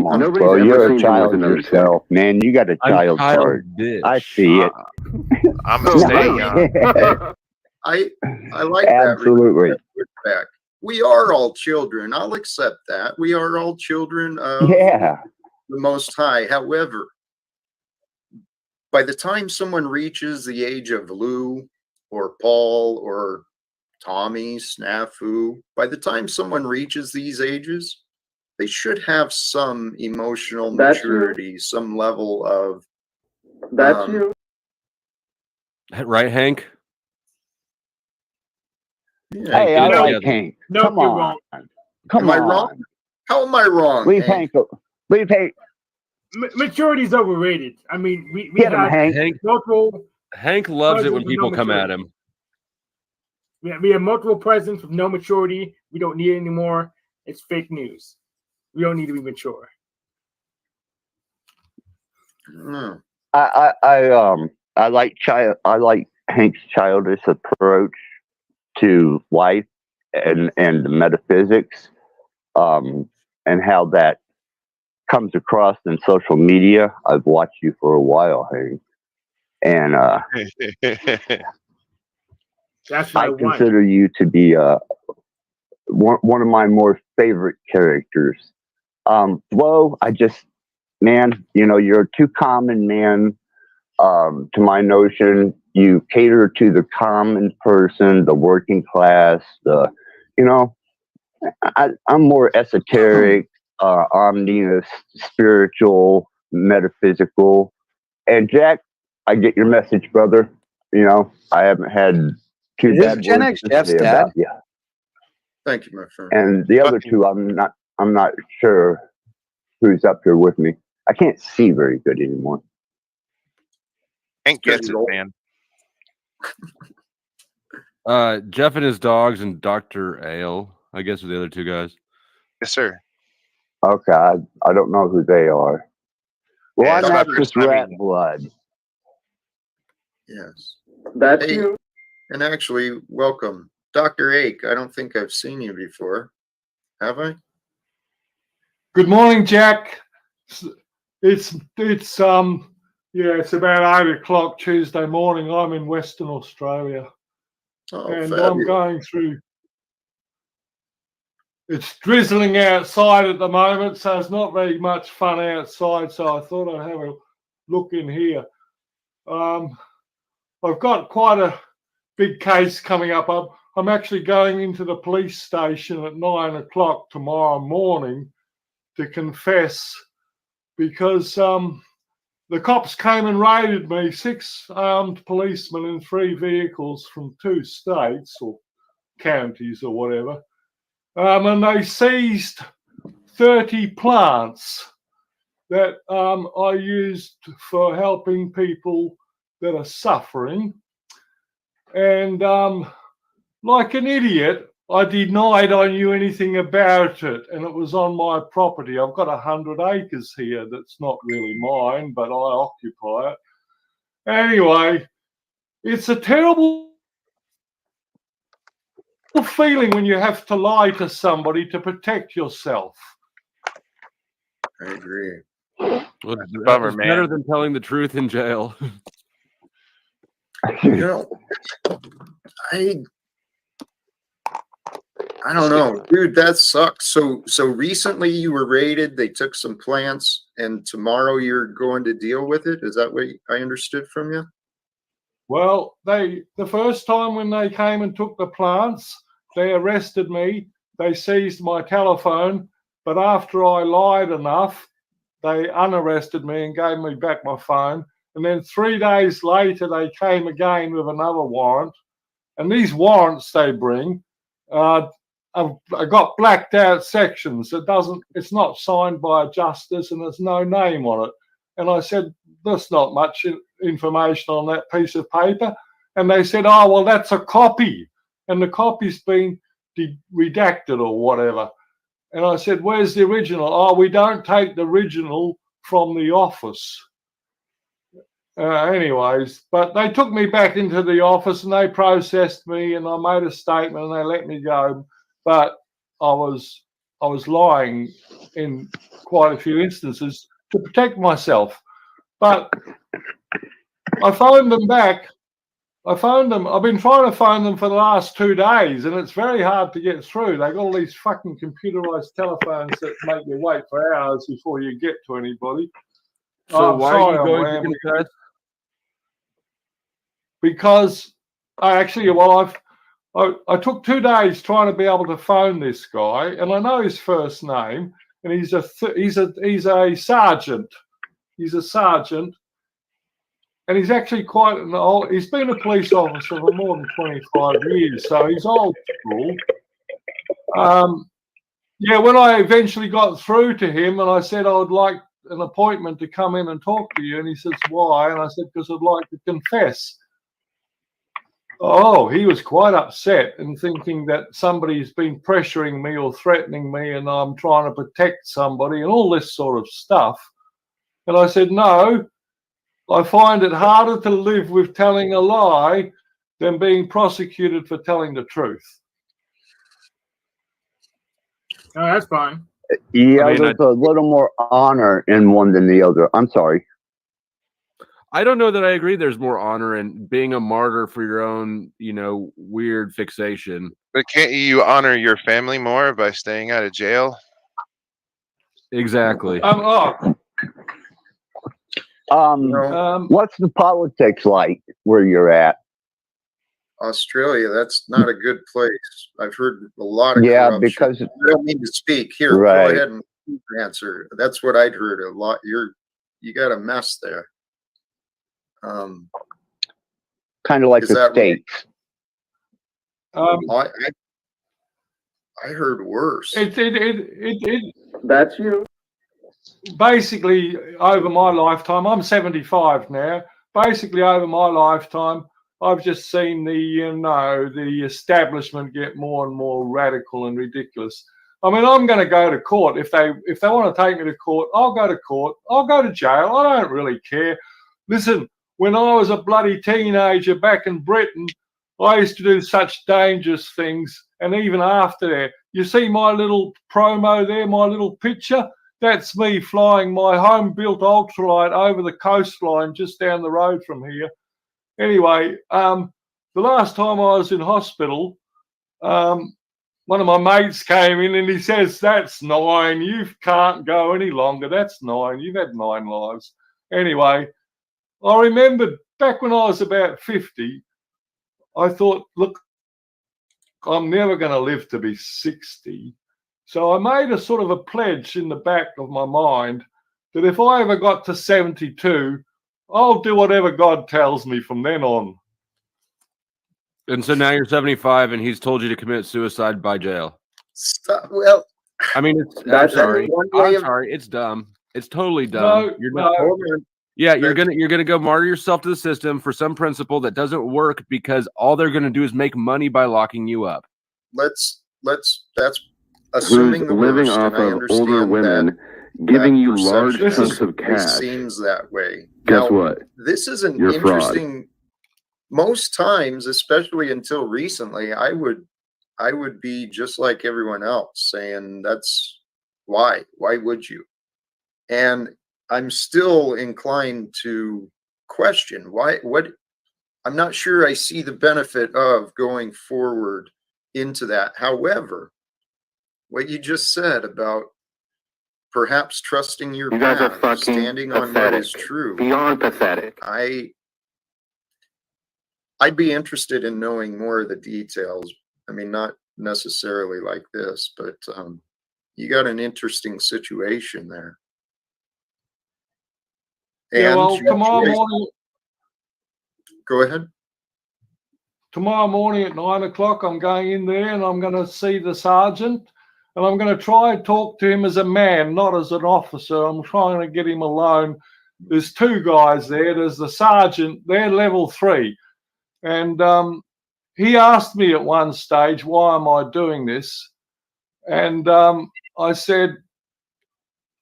on, bro. You're a child yourself, man. You got a child card. I see it. I'm gonna stay young. I like Absolutely. that. We are all children. I'll accept that. We are all children of the Most High. However, by the time someone reaches the age of Lou or Paul or Tommy, Snafu, by the time someone reaches these ages, they should have some emotional maturity, some level of. That's you. Right, Hank? Yeah, hey, I like Hank. No, Come on. Come am on. I wrong? How am I wrong? Leave Hank. Leave Hank. Maturity is overrated. I mean, we Get him, had Hank. multiple Hank loves it when Presidents with no people come at maturity. him. We have multiple presidents with no maturity. We don't need it anymore. It's fake news. We don't need to be mature. I like Hank's childish approach to life and metaphysics, and how that comes across in social media. I've watched you for a while, Hank, and That's what I want. consider you to be one of my more favorite characters. Flo, man, you're a too common man. To my notion, you cater to the common person, the working class. I'm more esoteric, omnious, spiritual, metaphysical. And Jack, I get your message, brother. I haven't had too bad Gen words X to Jeff's say dad? about you. Thank you, my friend. And the other two, I'm not sure who's up here with me. I can't see very good anymore. Hank gets it, man. Jeff and his dogs and Dr. Ale, I guess, are the other two guys. Yes, sir. Okay, I don't know who they are. Well, Yeah, I'm Dr. Axis Rat Blood. Yes. That's Hey, you. and actually, welcome. Dr. Ake, I don't think I've seen you before. Have I? Good morning, Jack. It's about 8 o'clock Tuesday morning. I'm in Western Australia, and fabulous. I'm going through. It's drizzling outside at the moment, so it's not very much fun outside. So I thought I'd have a look in here. I've got quite a big case coming up. I'm actually going into the police station at 9 o'clock tomorrow morning to confess, because the cops came and raided me, 6 armed policemen in 3 vehicles from 2 states or counties or whatever. And they seized 30 plants that I used for helping people that are suffering. And like an idiot, I denied I knew anything about it, and it was on my property. I've got 100 acres here that's not really mine, but I occupy it. Anyway, it's a terrible feeling when you have to lie to somebody to protect yourself. I agree. Well, That's a bummer, it's better man. than telling the truth in jail. I don't know, dude. That sucks. So recently you were raided. They took some plants, and tomorrow you're going to deal with it. Is that what I understood from you? Well, the first time when they came and took the plants, they arrested me. They seized my telephone, but after I lied enough, they unarrested me and gave me back my phone. And then 3 days later, they came again with another warrant. And these warrants they bring, I got blacked out sections. It's not signed by a justice, and there's no name on it. And I said, there's not much information on that piece of paper. And they said, oh, well, that's a copy. And the copy's been redacted or whatever. And I said, where's the original? Oh, we don't take the original from the office. Anyways, but they took me back into the office and they processed me, and I made a statement and they let me go. But I was lying in quite a few instances to protect myself. But I phoned them back. I've been trying to phone them for the last 2 days, and it's very hard to get through. They got all these fucking computerized telephones that make you wait for hours before you get to anybody. So why are you going to confess? Because I took 2 days trying to be able to phone this guy, and I know his first name, and he's a sergeant. He's a sergeant. And he's actually quite an old. He's been a police officer for more than 25 years, so he's old school. When I eventually got through to him, and I said I would like an appointment to come in and talk to you, and he says, why? And I said, because I'd like to confess. Oh, he was quite upset and thinking that somebody's been pressuring me or threatening me and I'm trying to protect somebody and all this sort of stuff. And I said, no, I find it harder to live with telling a lie than being prosecuted for telling the truth. Oh, that's fine. Yeah, there's a little more honor in one than the other. I'm sorry. I don't know that I agree. There's more honor in being a martyr for your own, weird fixation. But can't you honor your family more by staying out of jail? Exactly. What's the politics like where you're at? Australia, that's not a good place. I've heard a lot of Yeah, corruption. because I don't mean to speak here. Right. Go ahead and answer. That's what I'd heard a lot. You got a mess there. Kind of like Is the that states. I heard worse. That's you. Basically, over my lifetime, I'm 75 now. Basically, over my lifetime, I've just seen the establishment get more and more radical and ridiculous. I mean, I'm going to go to court if they want to take me to court. I'll go to court. I'll go to jail. I don't really care. Listen, when I was a bloody teenager back in Britain, I used to do such dangerous things. And even after that, you see my little promo there, my little picture? That's me flying my home-built ultralight over the coastline just down the road from here. Anyway, the last time I was in hospital, one of my mates came in and he says, "That's 9. You can't go any longer. That's 9. You've had 9 lives." Anyway, I remembered back when I was about 50, I thought, look, I'm never going to live to be 60. So I made a sort of a pledge in the back of my mind that if I ever got to 72, I'll do whatever God tells me from then on. And so now you're 75 and he's told you to commit suicide by jail. Stop. Well, I mean, I'm sorry. It's dumb. It's totally dumb. You're gonna go martyr yourself to the system for some principle that doesn't work because all they're gonna do is make money by locking you up. That's assuming the living worst, off and I of understand older women, that giving you large perception chunks of cash. seems that way. Guess Now, what? This is an You're a fraud. interesting. Most times, especially until recently, I would be just like everyone else, saying that's why. Why would you? And I'm still inclined to question why. What? I'm not sure I see the benefit of going forward into that. However, what you just said about perhaps trusting your You guys are path, fucking standing on what pathetic. is true. Beyond pathetic. I'd be interested in knowing more of the details. I mean, not necessarily like this, but you got an interesting situation there. Yeah, well, your tomorrow choice- morning. Go ahead. Tomorrow morning at 9 o'clock, I'm going in there and I'm going to see the sergeant and I'm going to try and talk to him as a man, not as an officer. I'm trying to get him alone. There's 2 guys there. There's the sergeant. They're level 3. And he asked me at one stage, why am I doing this? And I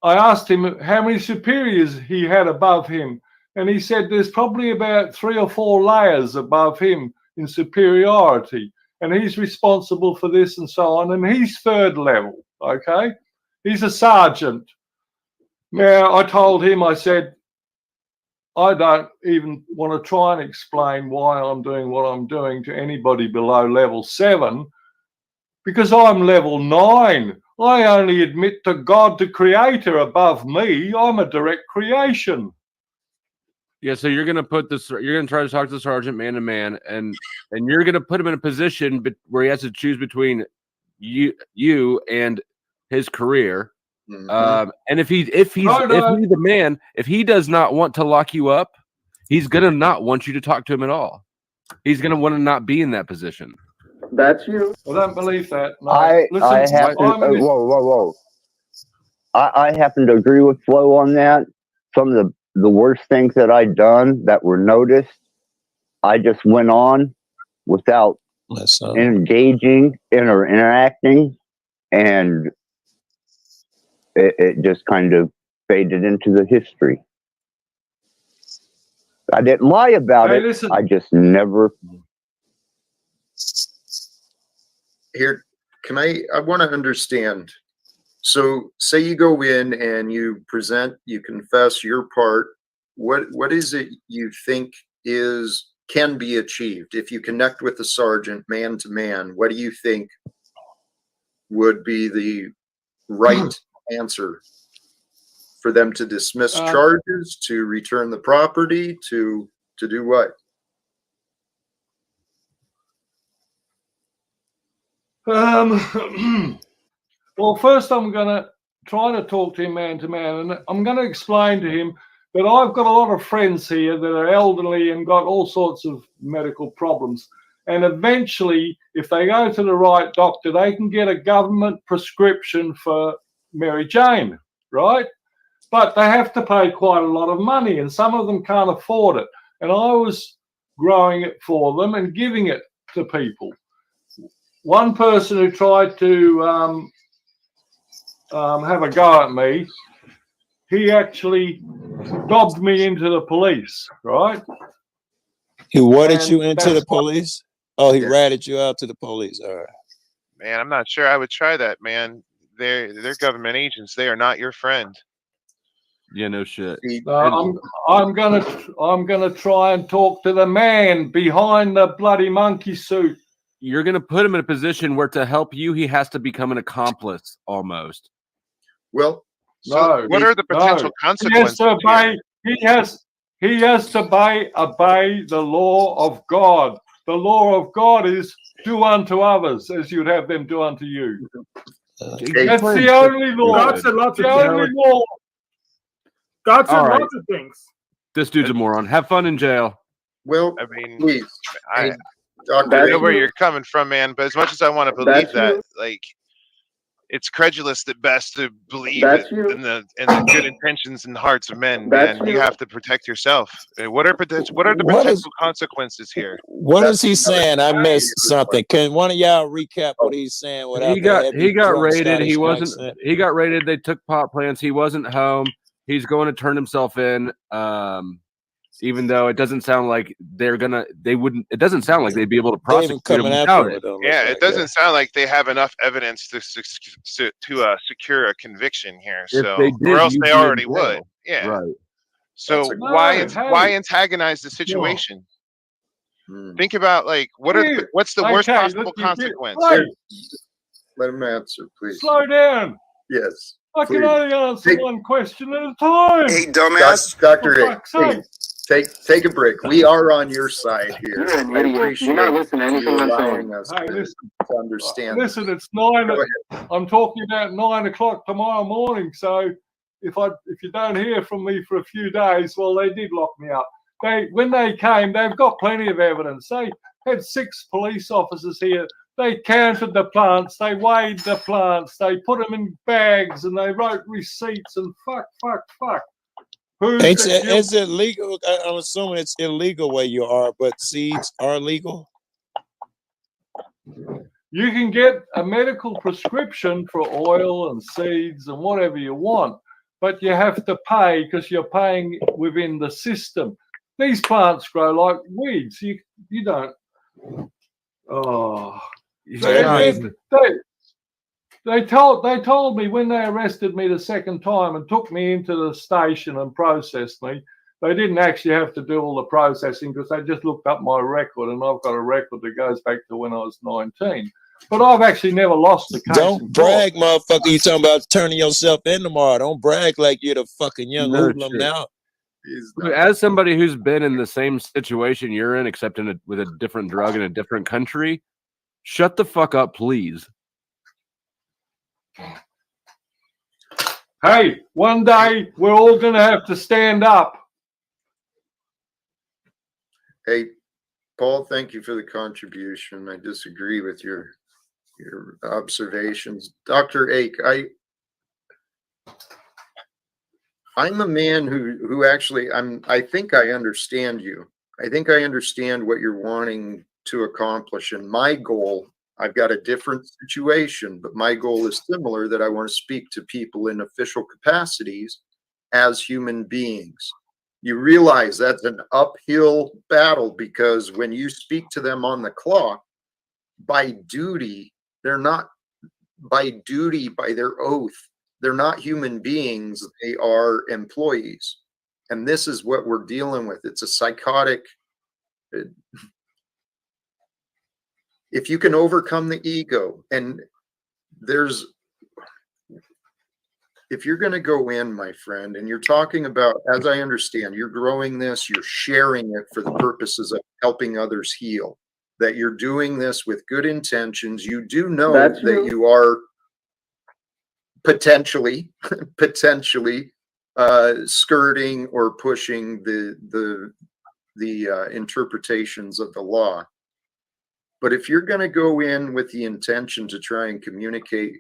asked him how many superiors he had above him. And he said there's probably about 3 or 4 layers above him in superiority. And he's responsible for this and so on. And he's 3rd level, okay? He's a sergeant. Now, I told him, I said, I don't even want to try and explain why I'm doing what I'm doing to anybody below level 7 because I'm level 9. I only admit to God, the creator above me. I'm a direct creation. Yeah, so you're gonna you're gonna try to talk to the sergeant man to man, and you're gonna put him in a position where he has to choose between you and his career. And if he's the man, if he does not want to lock you up, he's gonna not want you to talk to him at all. He's gonna want to not be in that position. That's you. I don't believe that. No. I happen to agree with Flo on that. Some of the worst things that I'd done that were noticed, I just went on without engaging or interacting, and it just kind of faded into the history. I didn't lie about it. Listen. I just never. Here, I want to understand. So say you go in and you confess your part. What is it you think can be achieved? If you connect with the sergeant man to man, what do you think would be the right answer for them to dismiss charges, to return the property, to do what? Well, first I'm going to try to talk to him man to man, and I'm going to explain to him that I've got a lot of friends here that are elderly and got all sorts of medical problems. And eventually, if they go to the right doctor, they can get a government prescription for Mary Jane, right? But they have to pay quite a lot of money, and some of them can't afford it. And I was growing it for them and giving it to people. One person who tried to have a go at me, he actually dobbed me into the police, right? He warded you into the police? Oh, he ratted you out to the police. All right. Man, I'm not sure I would try that, man. They're government agents. They are not your friend. Yeah, no shit. I'm gonna try and talk to the man behind the bloody monkey suit. You're gonna put him in a position where to help you, he has to become an accomplice almost. Well, so what are the potential consequences? He has to obey the law of God. The law of God is do unto others as you'd have them do unto you. That's the only law. God said lots of the only things. law. God said All right. lots of things. This dude's a moron. Have fun in jail. Well, I mean, please. I know where you're coming from, man. But as much as I want to believe that, like, it's credulous at best to believe in the good intentions and hearts of men, man. You have to protect yourself. What are the potential consequences here? What is he saying? I missed something. Can one of y'all recap what he's saying? He got raided. He wasn't. He got raided. They took pot plants. He wasn't home. He's going to turn himself in. Even though it doesn't sound like it doesn't sound like they'd be able to prosecute him without it. Yeah, it doesn't sound like they have enough evidence to secure a conviction here. Or else they already would. Yeah. Right. So why antagonize the situation? Think about what's the worst possible consequence? Let him answer, please. Slow down. Yes. I can only answer one question at a time. Hey, dumbass. Dr. A, take a break. We are on your side here. You're an idiot. You're not listening to anything I'm allowing us Hey, to understand. Listen, it's 9. I'm talking about 9 o'clock tomorrow morning. So if you don't hear from me for a few days, well, they did lock me up. When they came, they've got plenty of evidence. They had 6 police officers here. They counted the plants, they weighed the plants, they put them in bags, and they wrote receipts and fuck. Is it legal? I'm assuming it's illegal where you are, but seeds are legal. You can get a medical prescription for oil and seeds and whatever you want, but you have to pay because you're paying within the system. These plants grow like weeds. You don't. Oh. They told me when they arrested me the second time and took me into the station and processed me, they didn't actually have to do all the processing because they just looked up my record, and I've got a record that goes back to when I was 19. But I've actually never lost a case. Don't brag, motherfucker. You talking about turning yourself in tomorrow. Don't brag like you're the fucking young hoodlum now. As somebody who's been in the same situation you're in, except with a different drug in a different country, shut the fuck up, please. Hey, one day we're all going to have to stand up. Hey, Paul, thank you for the contribution. I disagree with your observations. Dr. Ake, I'm a man who actually I think I understand you. I think I understand what you're wanting to accomplish. And my goal, I've got a different situation, but my goal is similar, that I want to speak to people in official capacities as human beings. You realize that's an uphill battle, because when you speak to them on the clock, by duty, they're not, by duty, by their oath, they're not human beings, they are employees. And this is what we're dealing with. It's a psychotic. If you can overcome the ego, and if you're going to go in, my friend, and you're talking about, as I understand, you're growing this, you're sharing it for the purposes of helping others heal, that you're doing this with good intentions. You do know that you are potentially skirting or pushing the interpretations of the law. But if you're going to go in with the intention to try and communicate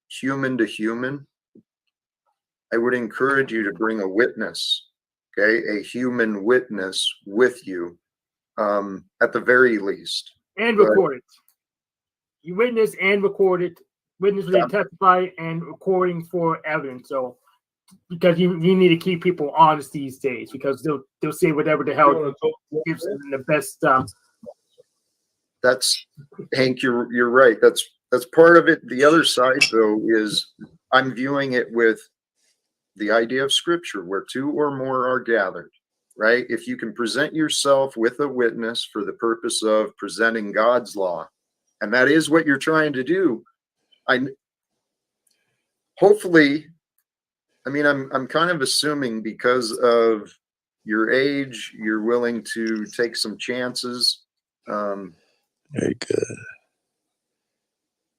human to human, I would encourage you to bring a witness, okay, a human witness with you, at the very least. And record it. You witness and record it. Witness when they testify, and recording for evidence. So, because you need to keep people honest these days, because they'll say whatever the hell gives them the best. That's, Hank, you're right. That's part of it. The other side, though, is I'm viewing it with the idea of Scripture, where two or more are gathered, right? If you can present yourself with a witness for the purpose of presenting God's law, and that is what you're trying to do, I'm kind of assuming, because of your age, you're willing to take some chances. Very good.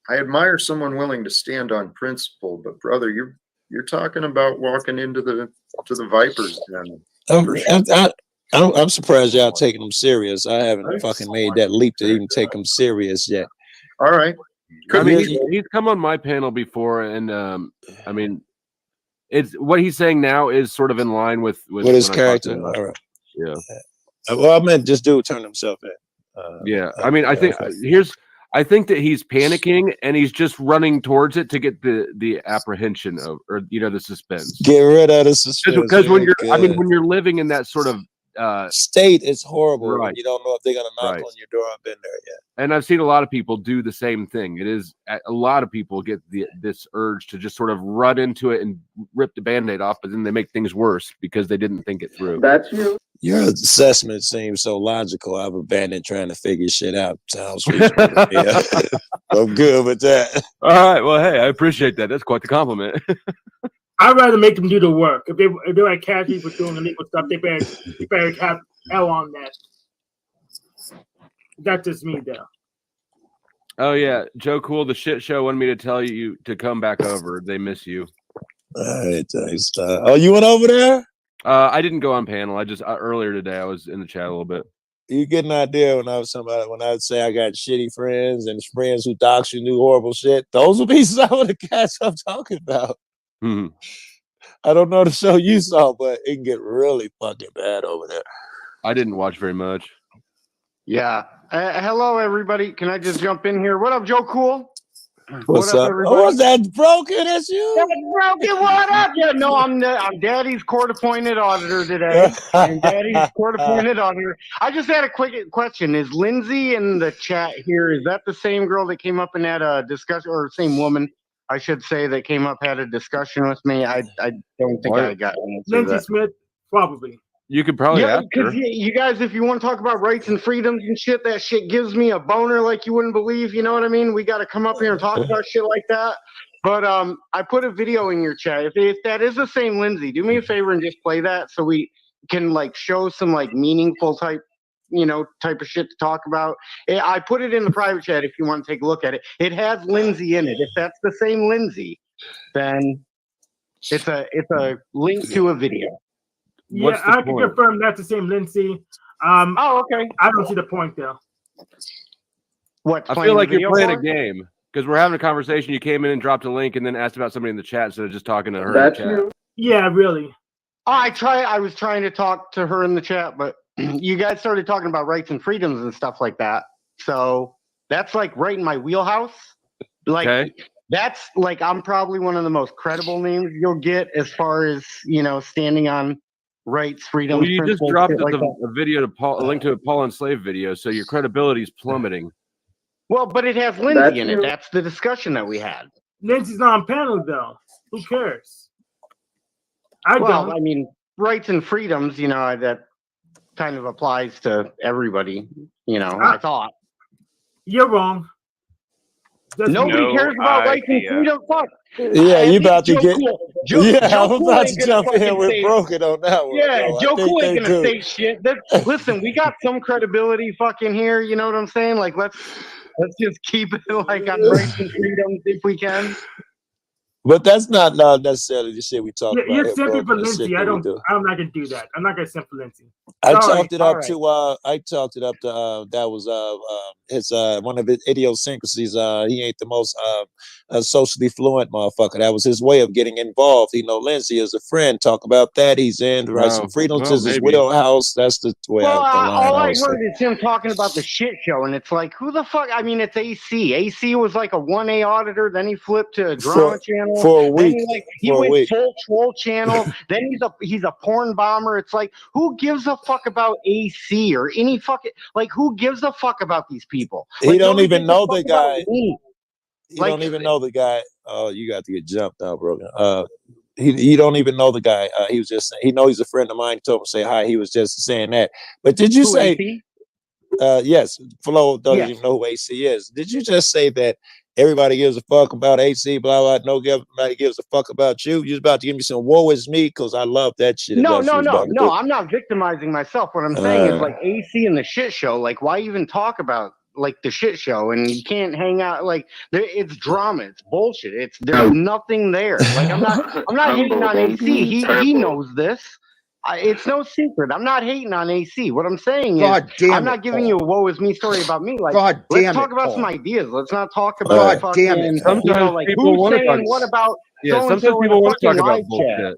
I admire someone willing to stand on principle, but brother, you're talking about walking into the vipers den. I'm surprised y'all taking them serious. I haven't fucking made that leap to even take them serious yet. All right. I mean, he's come on my panel before, and I mean, it's what he's saying now is sort of in line with his character. All right. Yeah. Well, I meant this dude turned himself in. Yeah. I mean, I think I think that he's panicking and he's just running towards it to get the apprehension of, or the suspense. Get rid of the suspense. Because when you're living in that sort of state, it's horrible. Right. You don't know if they're gonna knock on your door. I've been there yet. And I've seen a lot of people do the same thing. It is a lot of people get this urge to just sort of run into it and rip the Band-Aid off, but then they make things worse because they didn't think it through. That's you. Your assessment seems so logical. I've abandoned trying to figure shit out. Sounds reasonable to me. I'm good with that. All right. Well, hey, I appreciate that. That's quite the compliment. I'd rather make them do the work. If they're like catch people doing illegal stuff, they better have L on that. That's just me, though. Oh yeah, Joe Cool, the shit show wanted me to tell you to come back over. They miss you. All right, thanks. Oh, you went over there? I didn't go on panel. I just earlier today I was in the chat a little bit. You get an idea when I would say I got shitty friends and friends who dox you, do horrible shit. Those would be some of the cats I'm talking about. Mm-hmm. I don't know the show you saw, but it can get really fucking bad over there. I didn't watch very much. Yeah. Hello, everybody. Can I just jump in here? What up, Joe Cool? What's up? Oh, was that broken? That's you? That's broken. What up? Yeah, no, I'm Daddy's court-appointed auditor today. I'm Daddy's court-appointed auditor. I just had a quick question. Is Lindsay in the chat here? Is that the same girl that came up and had a discussion, or same woman, I should say, that came up, had a discussion with me? I don't think I got an answer to Lindsay that. Smith, probably. You could probably ask her. Because you guys, if you want to talk about rights and freedoms and shit, that shit gives me a boner like you wouldn't believe. You know what I mean? We got to come up here and talk about shit like that. But I put a video in your chat. If that is the same Lindsay, do me a favor and just play that so we can show some meaningful type of shit to talk about. I put it in the private chat if you want to take a look at it. It has Lindsay in it. If that's the same Lindsay, then it's a link to a video. Yeah, I can confirm that's the same Lindsay. Okay. I don't see the point though. What? I feel like you're playing a game because we're having a conversation. You came in and dropped a link and then asked about somebody in the chat instead of just talking to her. That's in the chat. Yeah, really. I was trying to talk to her in the chat, but you guys started talking about rights and freedoms and stuff like that. So that's like right in my wheelhouse. Like that's like I'm probably one of the most credible names you'll get as far as standing on rights, freedoms. Well, you just principles, dropped shit like a that. video to Paul, a link to a Paul Enslaved video, so your credibility is plummeting. Well, but it has Lindsay in it. That's the discussion that we had. Lindsay's on panel though. Who cares? I mean, rights and freedoms, that kind of applies to everybody, I thought. You're wrong. Nobody cares about rights and freedom. Fuck. Yeah, you about to get. Joe I'm Cool about ain't to gonna jump in fucking with say- Broken on that one. Yeah, though. I Joe think Cool ain't they gonna do. say shit. Listen, we got some credibility fucking here. You know what I'm saying? Like, let's just keep it like on rights and freedoms if we can. But that's not necessarily the shit we talk about. You're here, simping for Broken. The shit Lindsay. that we do. I'm not gonna do that. I'm not gonna simp for Lindsay. I Sorry. chalked it up All to that was his one of his idiosyncrasies. He ain't the most socially fluent motherfucker. That was his way of getting involved. Lindsay is a friend. Talk about that. He's in rights and freedoms is his wheelhouse. That's the way. Well, all I was heard is him talking about the shit show, and it's like, who the fuck? I mean, it's AC. AC was like a 1A auditor, then he flipped to a drama channel. for a Then week. he went full troll channel. Then he's a porn bomber. It's like, who gives a fuck about AC or any fucking who gives a fuck about these people? He don't nobody even gives a know fuck the about guy. me. He don't even know the guy. Oh, you got to get jumped out, Broken. He don't even know the guy. He was just saying, he know he's a friend of mine. He told him to say hi. He was just saying that. But did you say? AC? Yes, Flo doesn't even know who AC is. Did you just say that everybody gives a fuck about AC? Blah blah. Nobody gives a fuck about you. You're about to give me some woe is me because I love that shit. No. I'm not victimizing myself. What I'm saying is AC and the shit show. Like, why even talk about the shit show? And you can't hang out it's drama. It's bullshit. There's nothing there. Like, I'm not hating on AC. He knows this. It's no secret. I'm not hating on AC. What I'm saying is, I'm not giving you a woe is me story about me. Like, let's talk about some ideas. Let's not talk about fucking. Sometimes people who's want to saying talk. what about Yeah, so and sometimes so in people a want to talk fucking about live bullshit. chat.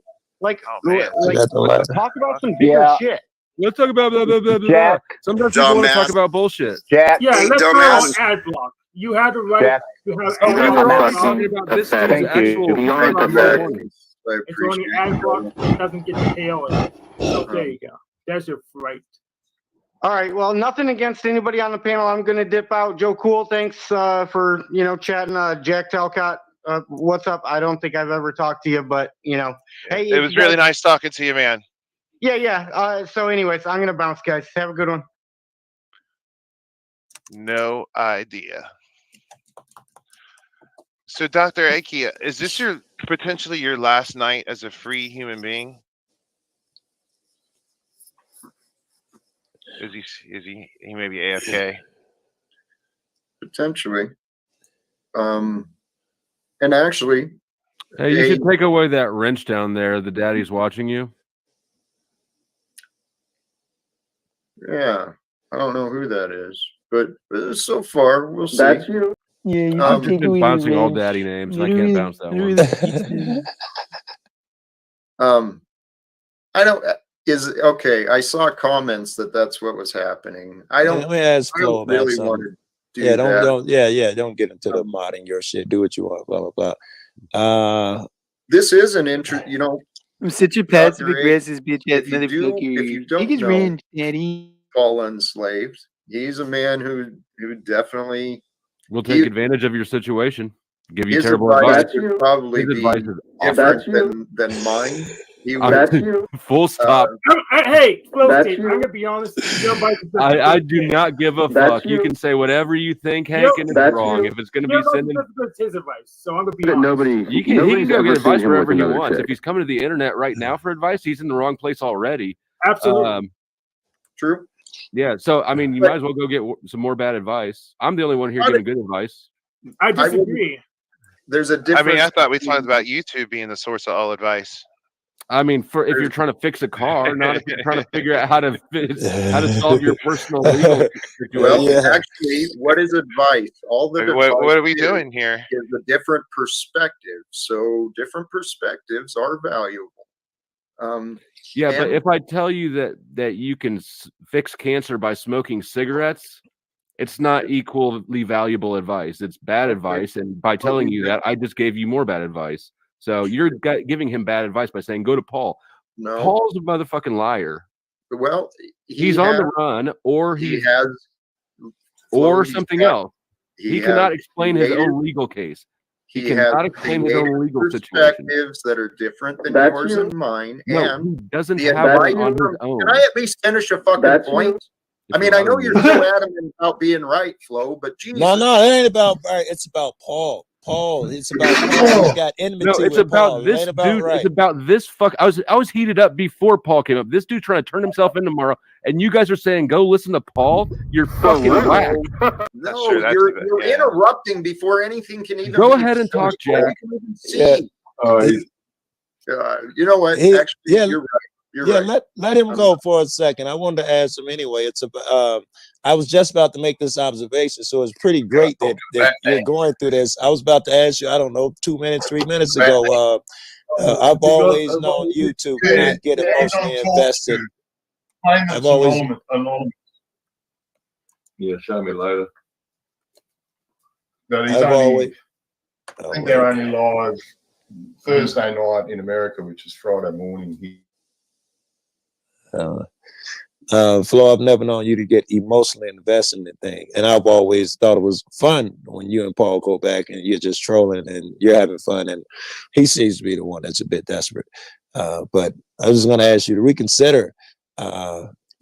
Talk about some bigger Yeah. shit. Let's talk about blah, blah, blah, blah, Jack. blah. Sometimes people want to talk Dumbass. about bullshit. Jack. Yeah, Hey, let's go dumbass. on ad block. You had the right. Jack. You have Oh, we ad were block already on. talking about this dude's Thank actual. you. Thank you, Zach. I It's only appreciate ad you. block that doesn't get the KO. So there you go. That's your right. All right. Well, nothing against anybody on the panel. I'm going to dip out. Joe Cool, thanks for chatting. Jack Talcott, what's up? I don't think I've ever talked to you, but hey, It was really nice talking to you, man. Yeah. So, anyways, I'm going to bounce, guys. Have a good one. No idea. So, Dr. Akia, is this potentially your last night as a free human being? Is he may be AFK? Potentially. And actually, Hey, you should take away that wrench down there. The daddy's watching you. yeah, I don't know who that is, but so far we'll see. That's you. Yeah, you I'm can just take away the bouncing all wrench. daddy names. Get I can't rid of- bounce that get rid one. of the pizza. I don't. Okay. I saw comments that's what was happening. I Let me ask I Flo don't about really something. want to do Yeah, that. don't get into the modding your shit. Do what you want. Blah blah blah. This is an Sit your pants Dr. and A, aggressive bitch ass if you motherfucker. don't Take his know wrench, daddy. Paul Enslaved, he's a man who definitely We'll take advantage of your situation. Give you his terrible advice advice. would probably His be advice is different than mine. He would, That's you. Full stop. Hey, Flo That's State, you. I'm gonna be honest. Your advice is I do not give a That's fuck. You you. can say whatever you think, Hank, and it's That's wrong. you. If it's going to Your be advice sending, is his advice. So I'm gonna be That honest. nobody. he can nobody's go ever get advice seen him wherever with he another wants. chick. If he's coming to the internet right now for advice, he's in the wrong place already. Absolutely. true. Yeah. So I mean, you But- might as well go get some more bad advice. I'm the only one here giving good advice. I disagree. There's a I difference. mean, I thought we talked about YouTube being the source of all advice. I mean, if you're trying to fix a car, not if you're trying to figure out how to solve your personal legal situation. Well, actually, what is advice? All the What are we advice doing here? is a different perspective. So different perspectives are valuable. Yeah, but and- if I tell you that you can fix cancer by smoking cigarettes, it's not equally valuable advice. It's bad advice, and by telling you that, I just gave you more bad advice. So you're giving him bad advice by saying go to Paul. No. Paul's a motherfucking liar. Well, he's on the run, or he has, or he's something got- else. he He cannot has explain his creative- own legal case. He He cannot has explain his own creative legal situation. perspectives that are different than That's yours you. and mine. No, and he doesn't the have advice one on his from- own. Can I at least finish a fucking That's you. point? I mean, I know you're so adamant about being right, Flo, but Jesus. No, it ain't about right. It's about Paul. Paul. It's about Paul. He's got enmity No, it's with Paul. about It this ain't about dude. right. It's about this fuck. I was heated up before Paul came up. This dude trying to turn himself in tomorrow, and you guys are saying go listen to Paul. You're fucking whack. No, you're interrupting before anything can even Go be ahead and talk, before Jack. we can even see. You know what? Actually, you're right. You're right. Let him go for a second. I wanted to ask him anyway. It's about. I was just about to make this observation, so it's pretty great that you're going through this. I was about to ask you. I don't know, 2 minutes, 3 minutes ago. I've always known you to not get emotionally invested. I've always. Yeah, show me later. No, he's I've only, always. I think they're only live Thursday night in America, which is Friday morning here. Flo, I've never known you to get emotionally invested in the thing. And I've always thought it was fun when you and Paul go back and you're just trolling and you're having fun. And he seems to be the one that's a bit desperate. But I was going to ask you to reconsider.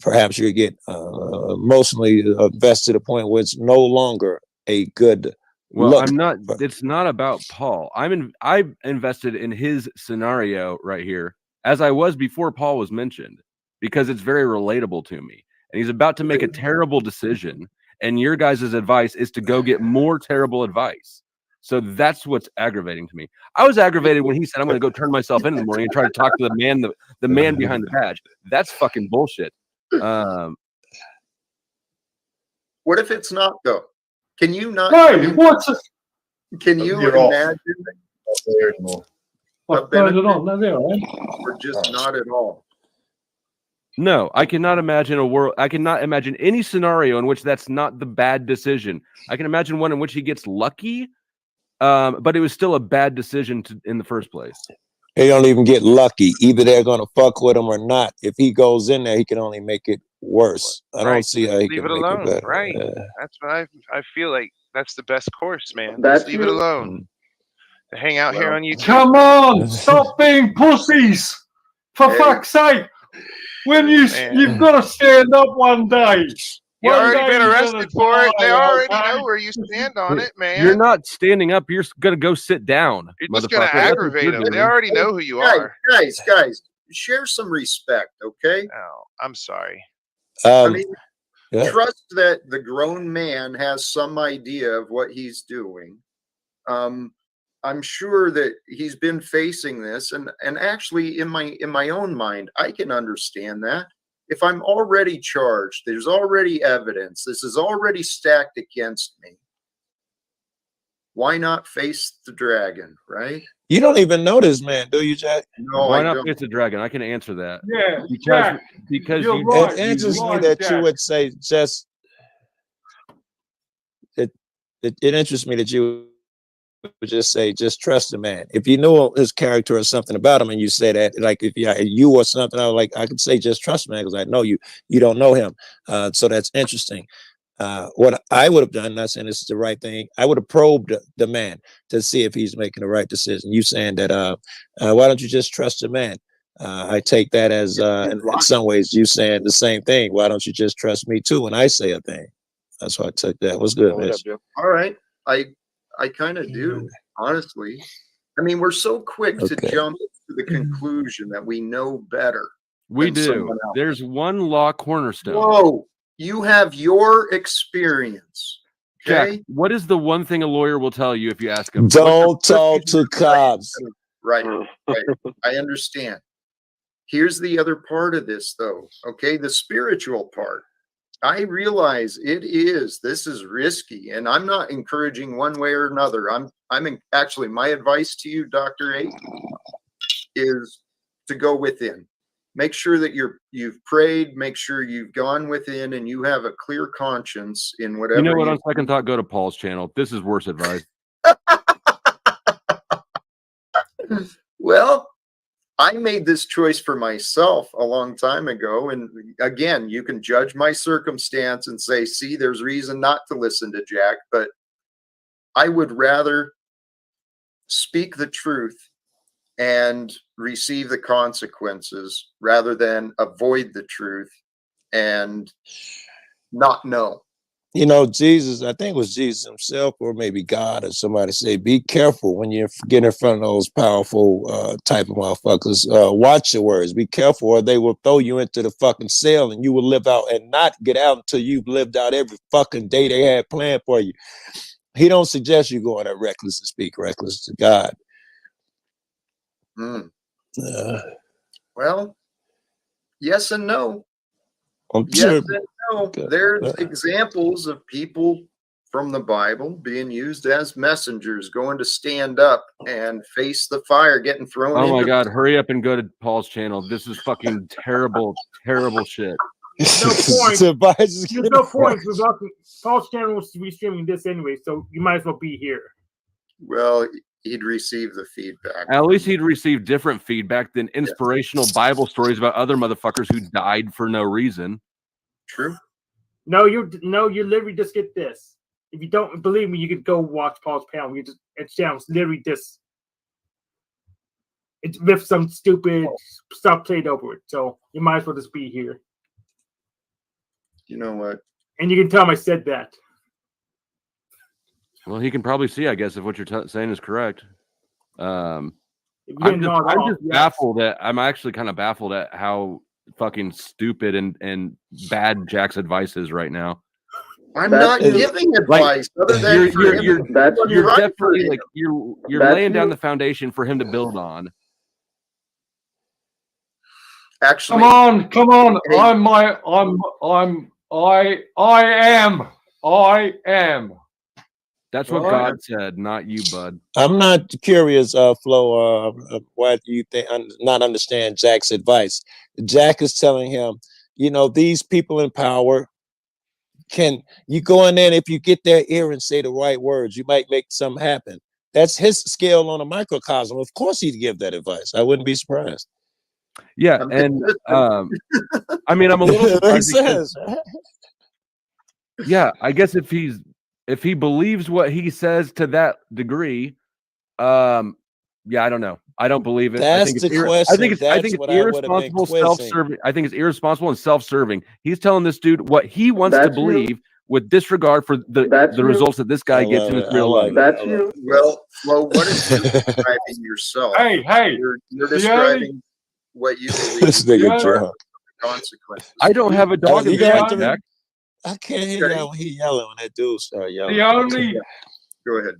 Perhaps you get emotionally invested to the point where it's no longer a good Well, look. I'm not. It's not about Paul. I've invested in his scenario right here, as I was before Paul was mentioned, because it's very relatable to me. And he's about to make a terrible decision, and your guys' advice is to go get more terrible advice. So that's what's aggravating to me. I was aggravated when he said, "I'm going to go turn myself in the morning and try to talk to the man behind the badge." That's fucking bullshit. What if it's not though? Can you not? Hey, what's it? Can you You're off. imagine? Not there anymore. I've turned it on. No, there, right? Or just not at all? No, I cannot imagine a world. I cannot imagine any scenario in which that's not the bad decision. I can imagine one in which he gets lucky, but it was still a bad decision in the first place. They don't even get lucky. Either they're going to fuck with him or not. If he goes in there, he can only make it worse. I don't see how he Leave can it make alone. it better. Right. That's what I feel like. That's the best course, man. That's Just leave it you. alone. To hang out here on YouTube. Come on, stop being pussies. For fuck's sake. When you've got to stand up one day. You One already day been you're arrested gonna for it. They die, already okay? know where you stand on it, man. You're not standing up. You're gonna go sit down. You're just gonna motherfucker. That's what aggravate you're them. They doing. already know who you are. Guys, share some respect, okay? Oh, I'm sorry. I mean, yeah. trust that the grown man has some idea of what he's doing. I'm sure that he's been facing this, and actually, in my own mind, I can understand that. If I'm already charged, there's already evidence. This is already stacked against me. Why not face the dragon, right? You don't even know this man, do you, Jack? No, Why I not don't. face the dragon? I can answer that. Yeah, because you're you, right. It interests me Right, that Jack. you would say just. It interests me that you would just say just trust the man. If you know his character or something about him, and you say that, like if you or something, I could say just trust the man because I know you don't know him. So that's interesting. What I would have done, not saying this is the right thing, I would have probed the man to see if he's making the right decision. You saying that, why don't you just trust the man? I take that as, in some ways, you saying the same thing. Why don't you just trust me too when I say a thing? That's why I took that. What's good, Mitch? All right. I kind of do, honestly. I mean, we're so quick to jump to the conclusion that we know better. we than do. someone else. There's one law cornerstone. Whoa. You have your experience. Okay. Jack, what is the one thing a lawyer will tell you if you ask him? Don't talk to cops. Right. I understand. Here's the other part of this, though. Okay. The spiritual part. I realize this is risky, and I'm not encouraging one way or another. Actually, my advice to you, Dr. A, is to go within. Make sure that you've prayed. Make sure you've gone within and you have a clear conscience in whatever. You know what? On second thought, go to Paul's channel. This is worse advice. Well, I made this choice for myself a long time ago. And again, you can judge my circumstance and say, see, there's reason not to listen to Jack, but I would rather speak the truth and receive the consequences rather than avoid the truth and not know. You know, Jesus, I think it was Jesus himself or maybe God or somebody say, be careful when you get in front of those powerful type of motherfuckers. Watch your words. Be careful or they will throw you into the fucking cell and you will live out and not get out until you've lived out every fucking day they had planned for you. He don't suggest you go on that reckless and speak reckless to God. Well, yes and no. I'm yes sure. And no. There's examples of people from the Bible being used as messengers, going to stand up and face the fire, getting thrown Oh my into God, hurry up and go to Paul's channel. This is fucking terrible, terrible shit. There's no point. There's no point. Paul's channel was restreaming this anyway, so you might as well be here. Well, he'd receive the feedback. At least he'd receive different feedback than inspirational Bible stories about other motherfuckers who died for no reason. True. No, you literally just get this. If you don't believe me, you could go watch Paul's panel. It sounds literally this. It's with some stupid stuff played over it. So you might as well just be here. You know what? And you can tell him I said that. Well, he can probably see, I guess, if what you're saying is correct. I'm just baffled at. I'm actually kind of baffled at how fucking stupid and bad Jack's advice is right now. I'm not giving advice other than you're definitely like you're laying down the foundation for him to build on. Actually, come on. Hey. I am. That's what God said, not you, bud. I'm not curious, Flo, why do you think not understand Jack's advice? Jack is telling him, you know, these people in power, can you go in there and if you get their ear and say the right words, you might make something happen. That's his scale on a microcosm. Of course he'd give that advice. I wouldn't be surprised. Yeah, and I mean, I'm a little surprised because, yeah, I guess if he believes what he says to that degree, yeah, I don't know. I don't believe it. That's the question. I think it's irresponsible, self-serving. I think it's irresponsible and self-serving. He's telling this dude what he wants to believe with disregard for the results that this guy gets in his real life. That's you. Well, what is you describing yourself? Hey, you're describing what you believe. This nigga drunk. Consequences. I don't have a dog in the fight, Jack. I can't hear y'all when he yelling when that dude start yelling. Go ahead,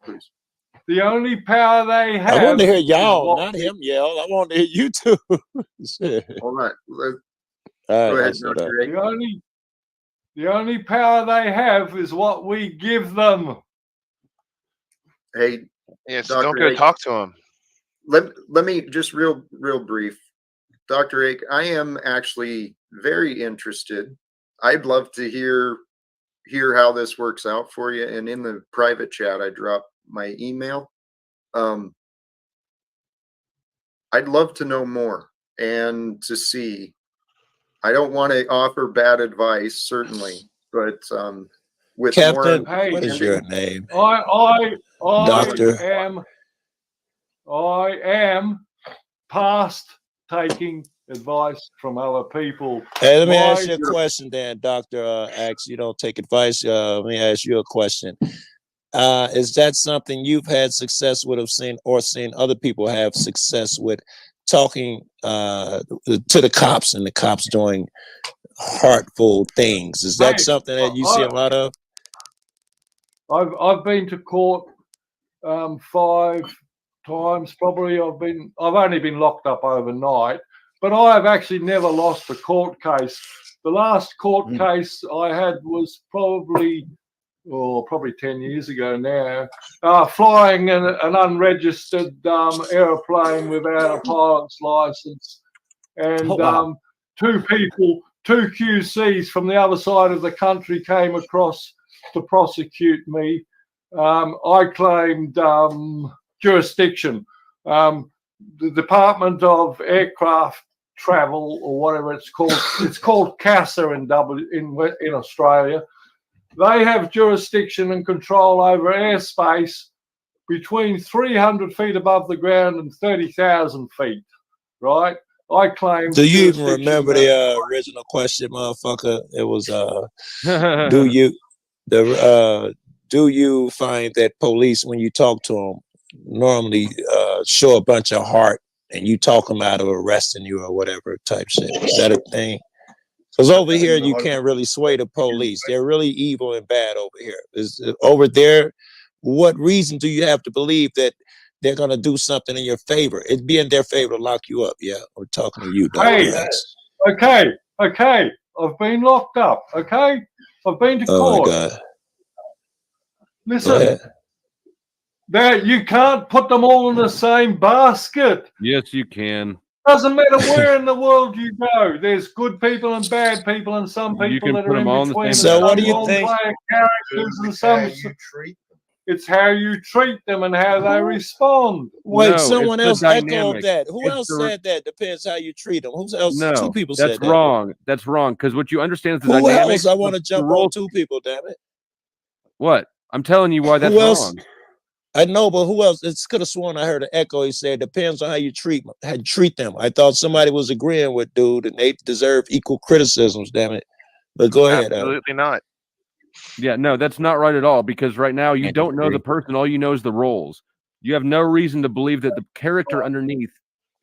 please. The only power they have. I want to hear y'all, not him yell. I want to hear you too. Hold on. Go ahead, the only power they have is what we give them. Hey, yes, don't go talk to him. Let me just real brief. Dr. Ake, I am actually very interested. I'd love to hear how this works out for you. And in the private chat, I dropped my email. I'd love to know more and to see. I don't want to offer bad advice, certainly, but with Captain, more, what is your name? I am past taking advice from other people. Hey, let me ask you a question then, Dr. Axe. You don't take advice. Let me ask you a question. Is that something you've had success with, seen other people have success with, talking to the cops and the cops doing hurtful things? Is that something that you see a lot of? I've been to court 5 times probably. I've only been locked up overnight, but I have actually never lost a court case. The last court case I had was probably probably 10 years ago now, flying an unregistered aeroplane without a pilot's license. And two QCs from the other side of the country came across to prosecute me. I claimed jurisdiction. The Department of Aircraft Travel, or whatever it's called CASA in Australia. They have jurisdiction and control over airspace between 300 feet above the ground and 30,000 feet, right? I claim. Do you even remember the original question, motherfucker? It was, do you find that police, when you talk to them, normally show a bunch of heart and you talk them out of arresting you or whatever type shit? Is that a thing? Because over here, you can't really sway the police. They're really evil and bad over here. Over there, what reason do you have to believe that they're going to do something in your favor? It'd be in their favor to lock you up. Yeah, we're talking to you, Dr. X. Okay. I've been locked up. Okay, I've been to court. Oh my God. Listen, that you can't put them all in the same basket. Yes, you can. Doesn't matter where in the world you go. There's good people and bad people, and some people that are in between. So what do you think? Characters and some. It's how you treat them and how they respond. Wait, someone else echoed that. Who else said that? Depends how you treat them. Who else? No, two people said that. That's wrong. That's wrong. Because what you understand is the Who dynamic. else? I want to jump on two people. Damn it. What? I'm telling you why that's wrong. I know, but who else? It could have sworn I heard an echo. He said, depends on how you treat them. I thought somebody was agreeing with dude, and they deserve equal criticisms. Damn it. But go ahead. Absolutely not. Yeah, no, that's not right at all. Because right now you don't know the person. All you know is the roles. You have no reason to believe that the character underneath.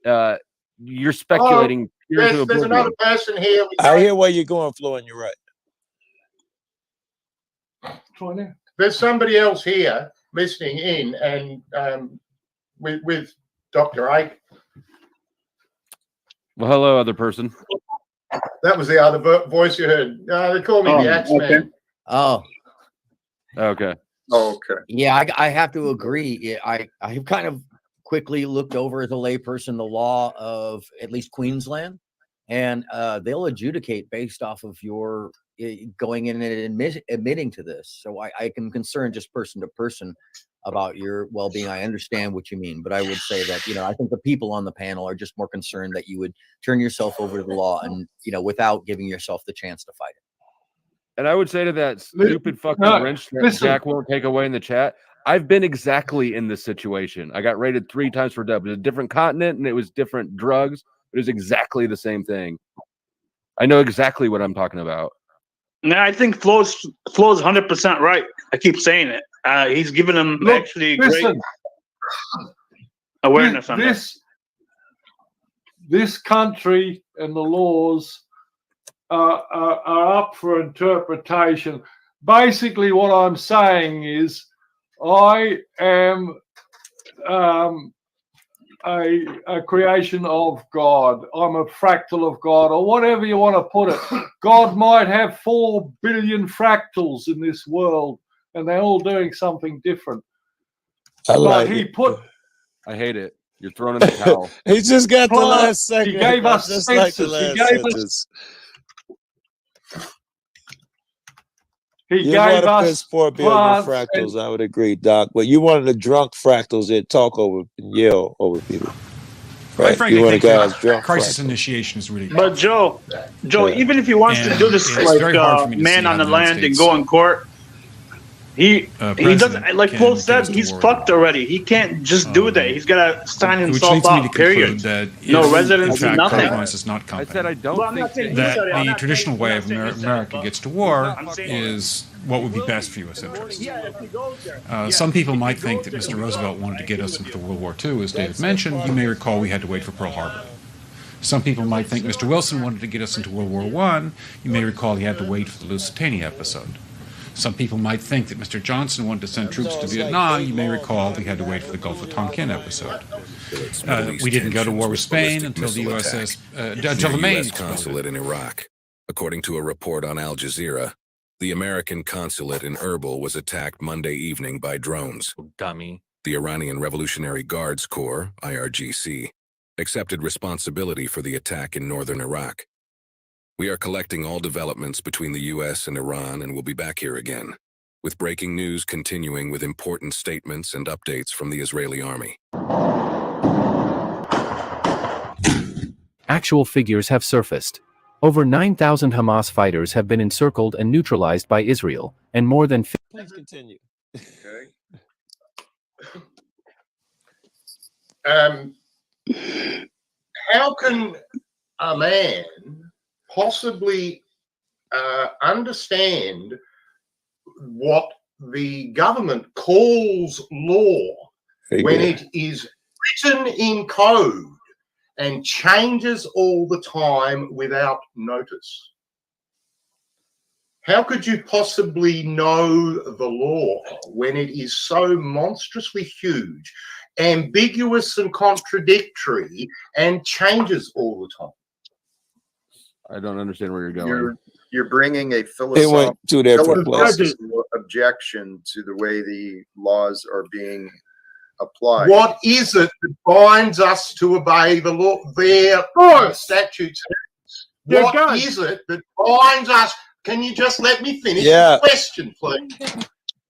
You're speculating. There's another person here. I hear where you're going, Flo, and you're right. There's somebody else here listening in, and with Dr. Ike. Well, hello, other person. That was the other voice you heard. They call me the X-Man. Okay. Oh. Okay. Okay. Yeah, I have to agree. I've kind of quickly looked over as a layperson the law of at least Queensland, and they'll adjudicate based off of your going in and admitting to this. So I am concerned just person to person about your well-being. I understand what you mean, but I would say that, I think the people on the panel are just more concerned that you would turn yourself over to the law and, without giving yourself the chance to fight it. And I would say to that stupid fucking wrench that Jack won't take away in the chat, I've been exactly in this situation. I got raided 3 times for dub. It was a different continent and it was different drugs. It was exactly the same thing. I know exactly what I'm talking about. No, I think Flo's 100% right. I keep saying it. He's giving them actually great awareness on this. This country and the laws are up for interpretation. Basically, what I'm saying is, I am a creation of God. I'm a fractal of God, or whatever you want to put it. God might have 4 billion fractals in this world, and they're all doing something different. I hate it. You're throwing in the towel. He just got the last second. He gave us just senses. Like the last sentence. He You gave want to us piss 4 billion fractals, I would agree, Doc. But you wanted the drunk fractals that talk over and yell over people. Right? Frankly, You want I a think guy's drunk crisis fractal. initiation is really. But Joe, even if he wants to do this it's like very hard for me to man see on how the the United land and States, go in court, he doesn't, like can Flo get said, us to he's war. fucked already. He can't just do that. He's got to sign which himself leads me to out, period. conclude that No if, residency, in fact, nothing. compromise is not coming. I said I don't Well, I'm not think saying that he said it. I'm the not traditional saying- way I'm of not saying he said America it, gets to war I'm saying- is what would be best for U.S. interests. Yeah, if he goes there. Some people might think that Mr. Roosevelt wanted to get us into World War II, as David mentioned. You may recall we had to wait for Pearl Harbor. Some people might think Mr. Wilson wanted to get us into World War I. You may recall he had to wait for the Lusitania episode. Some people might think that Mr. Johnson wanted to send troops to Vietnam. You may recall he had to wait for the Gulf of Tonkin episode. We didn't go to war with Spain until the USS, until the Maine U.S. consulate in Iraq. According to a report on Al Jazeera, The American consulate in Erbil was attacked Monday evening by drones. Dummy. The Iranian Revolutionary Guards Corps, IRGC, accepted responsibility for the attack in northern Iraq. We are collecting all developments between the U.S. and Iran and will be back here again, with breaking news continuing with important statements and updates from the Israeli army. Actual figures have surfaced. Over 9,000 Hamas fighters have been encircled and neutralized by Israel, and more than Please continue. Okay. How can a man possibly understand what the government calls law when it is written in code and changes all the time without notice? How could you possibly know the law when it is so monstrously huge, ambiguous and contradictory, and changes all the time? I don't understand where you're going. You're bringing a It went two different places. philosophical objection to the way the laws are being applied. What is it that binds us to obey the law, their statutes? What is it that binds us? Can you just let me finish the question, please?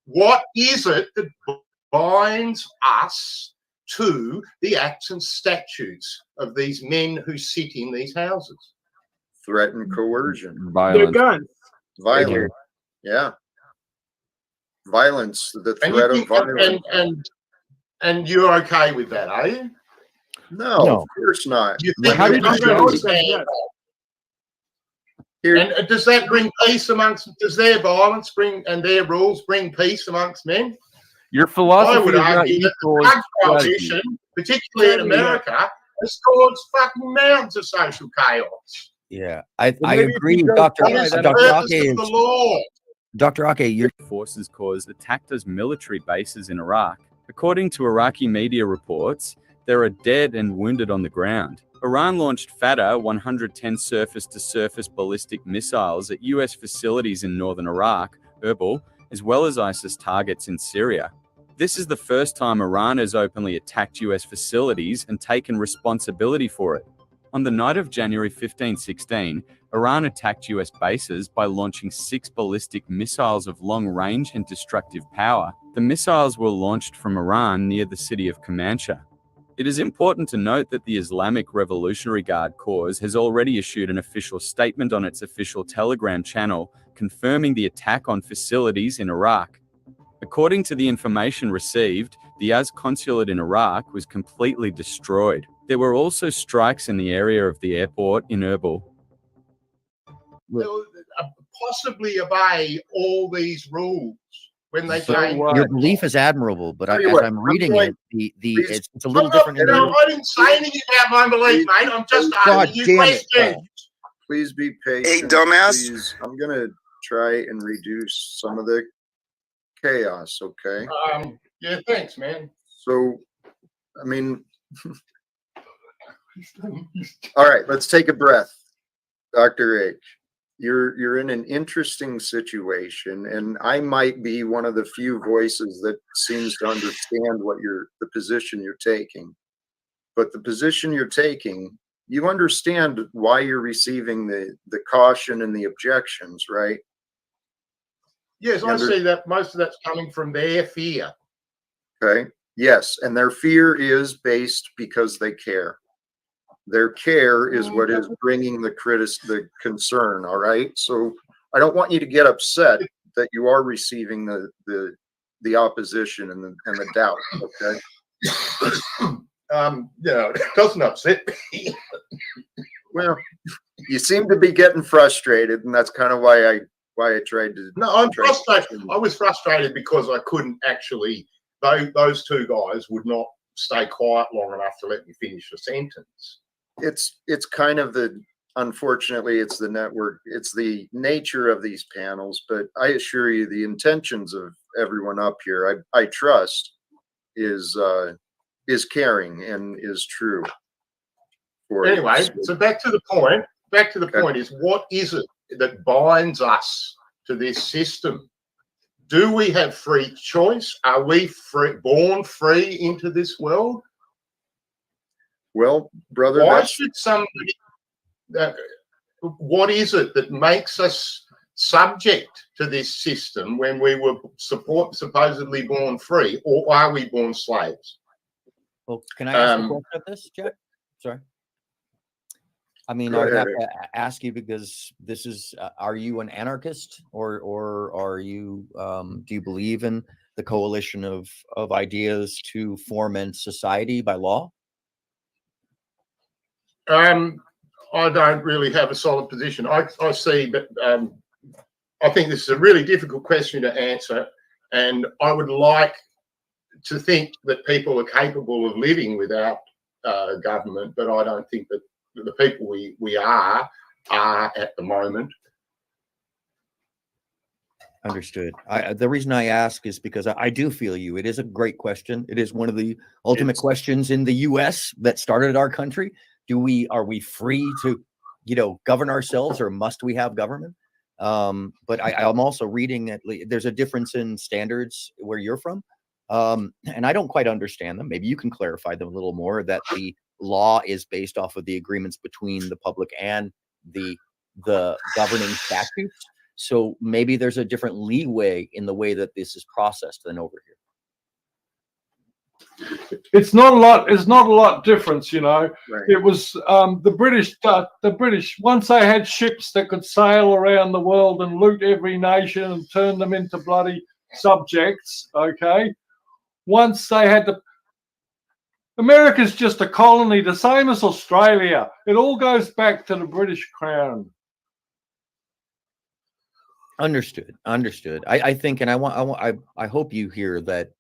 What is it that binds us to the acts and statutes of these men who sit in these houses? Threat and coercion. Violence. Violence. Yeah. Violence. The threat of violence. And you're okay with that, are you? No, of course not. You think How that did you you understand that? And does that bring peace amongst? Does their violence bring and their rules bring peace amongst men? Your philosophy I would is not argue that equal the drug strategy. prohibition, particularly in America, has caused fucking mountains of social chaos. Yeah, I maybe agree, you don't Dr. follow the Dr. purpose Ake. of the law. Dr. Ake, you're forces caused attacked as military bases in Iraq. According to Iraqi media reports, there are dead and wounded on the ground. Iran launched Fata 110 surface-to-surface ballistic missiles at US facilities in northern Iraq, Erbil, as well as ISIS targets in Syria. This is the first time Iran has openly attacked US facilities and taken responsibility for it. On the night of January 15-16, Iran attacked US bases by launching 6 ballistic missiles of long range and destructive power. The missiles were launched from Iran near the city of Kermanshah. It is important to note that the Islamic Revolutionary Guard Corps has already issued an official statement on its official Telegram channel confirming the attack on facilities in Iraq. According to the information received, the UAS consulate in Iraq was completely destroyed. There were also strikes in the area of the airport in Erbil. They'll possibly obey all these rules when they change. your belief is admirable, but Tell you as what, I'm I'm reading going- it, please- it's a little different. I didn't say anything about my belief, mate. I'm just God asking you damn it, questions. Please be patient. Hey, dumbass. Please, I'm gonna try and reduce some of the chaos. Okay. Yeah, thanks, man. So, I mean, all right. Let's take a breath, Dr. H. You're in an interesting situation, and I might be one of the few voices that seems to understand what the position you're taking. But the position you're taking, you understand why you're receiving the caution and the objections, right? Yes, I see that most of that's coming from their fear. Okay. Yes, and their fear is based because they care. Their care is what is bringing the concern. All right. So I don't want you to get upset that you are receiving the opposition and the doubt. Okay. It doesn't upset me. Well, you seem to be getting frustrated, and that's kind of why I tried to. No, I'm frustrated. I was frustrated because I couldn't actually. Those two guys would not stay quiet long enough to let me finish the sentence. It's kind of unfortunately, it's the network. It's the nature of these panels, but I assure you, the intentions of everyone up here, I trust, is caring and is true. Anyway, so back to the point. Back to the point is, what is it that binds us to this system. Do we have free choice? Are we born free into this world? Well, brother, why should somebody? What is it that makes us subject to this system when we were supposedly born free, or are we born slaves? Well, can I ask a question of this, Jack? Sorry. I mean, I would have to ask you because this is, are you an anarchist or are you, do you believe in the coalition of ideas to form society by law? I don't really have a solid position. I see, but I think this is a really difficult question to answer. And I would like to think that people are capable of living without government, but I don't think that the people we are at the moment. Understood. The reason I ask is because I do feel you. It is a great question. It is one of the ultimate questions in the U.S. that started our country. Are we free to, govern ourselves, or must we have government? But I'm also reading that there's a difference in standards where you're from. And I don't quite understand them. Maybe you can clarify them a little more, that the law is based off of the agreements between the public and the governing statutes. So maybe there's a different leeway in the way that this is processed than over here. It's not a lot difference, Right. It was the British, once they had ships that could sail around the world and loot every nation and turn them into bloody subjects, okay? Once they had America's just a colony, the same as Australia. It all goes back to the British Crown. Understood. I think, and I hope you hear that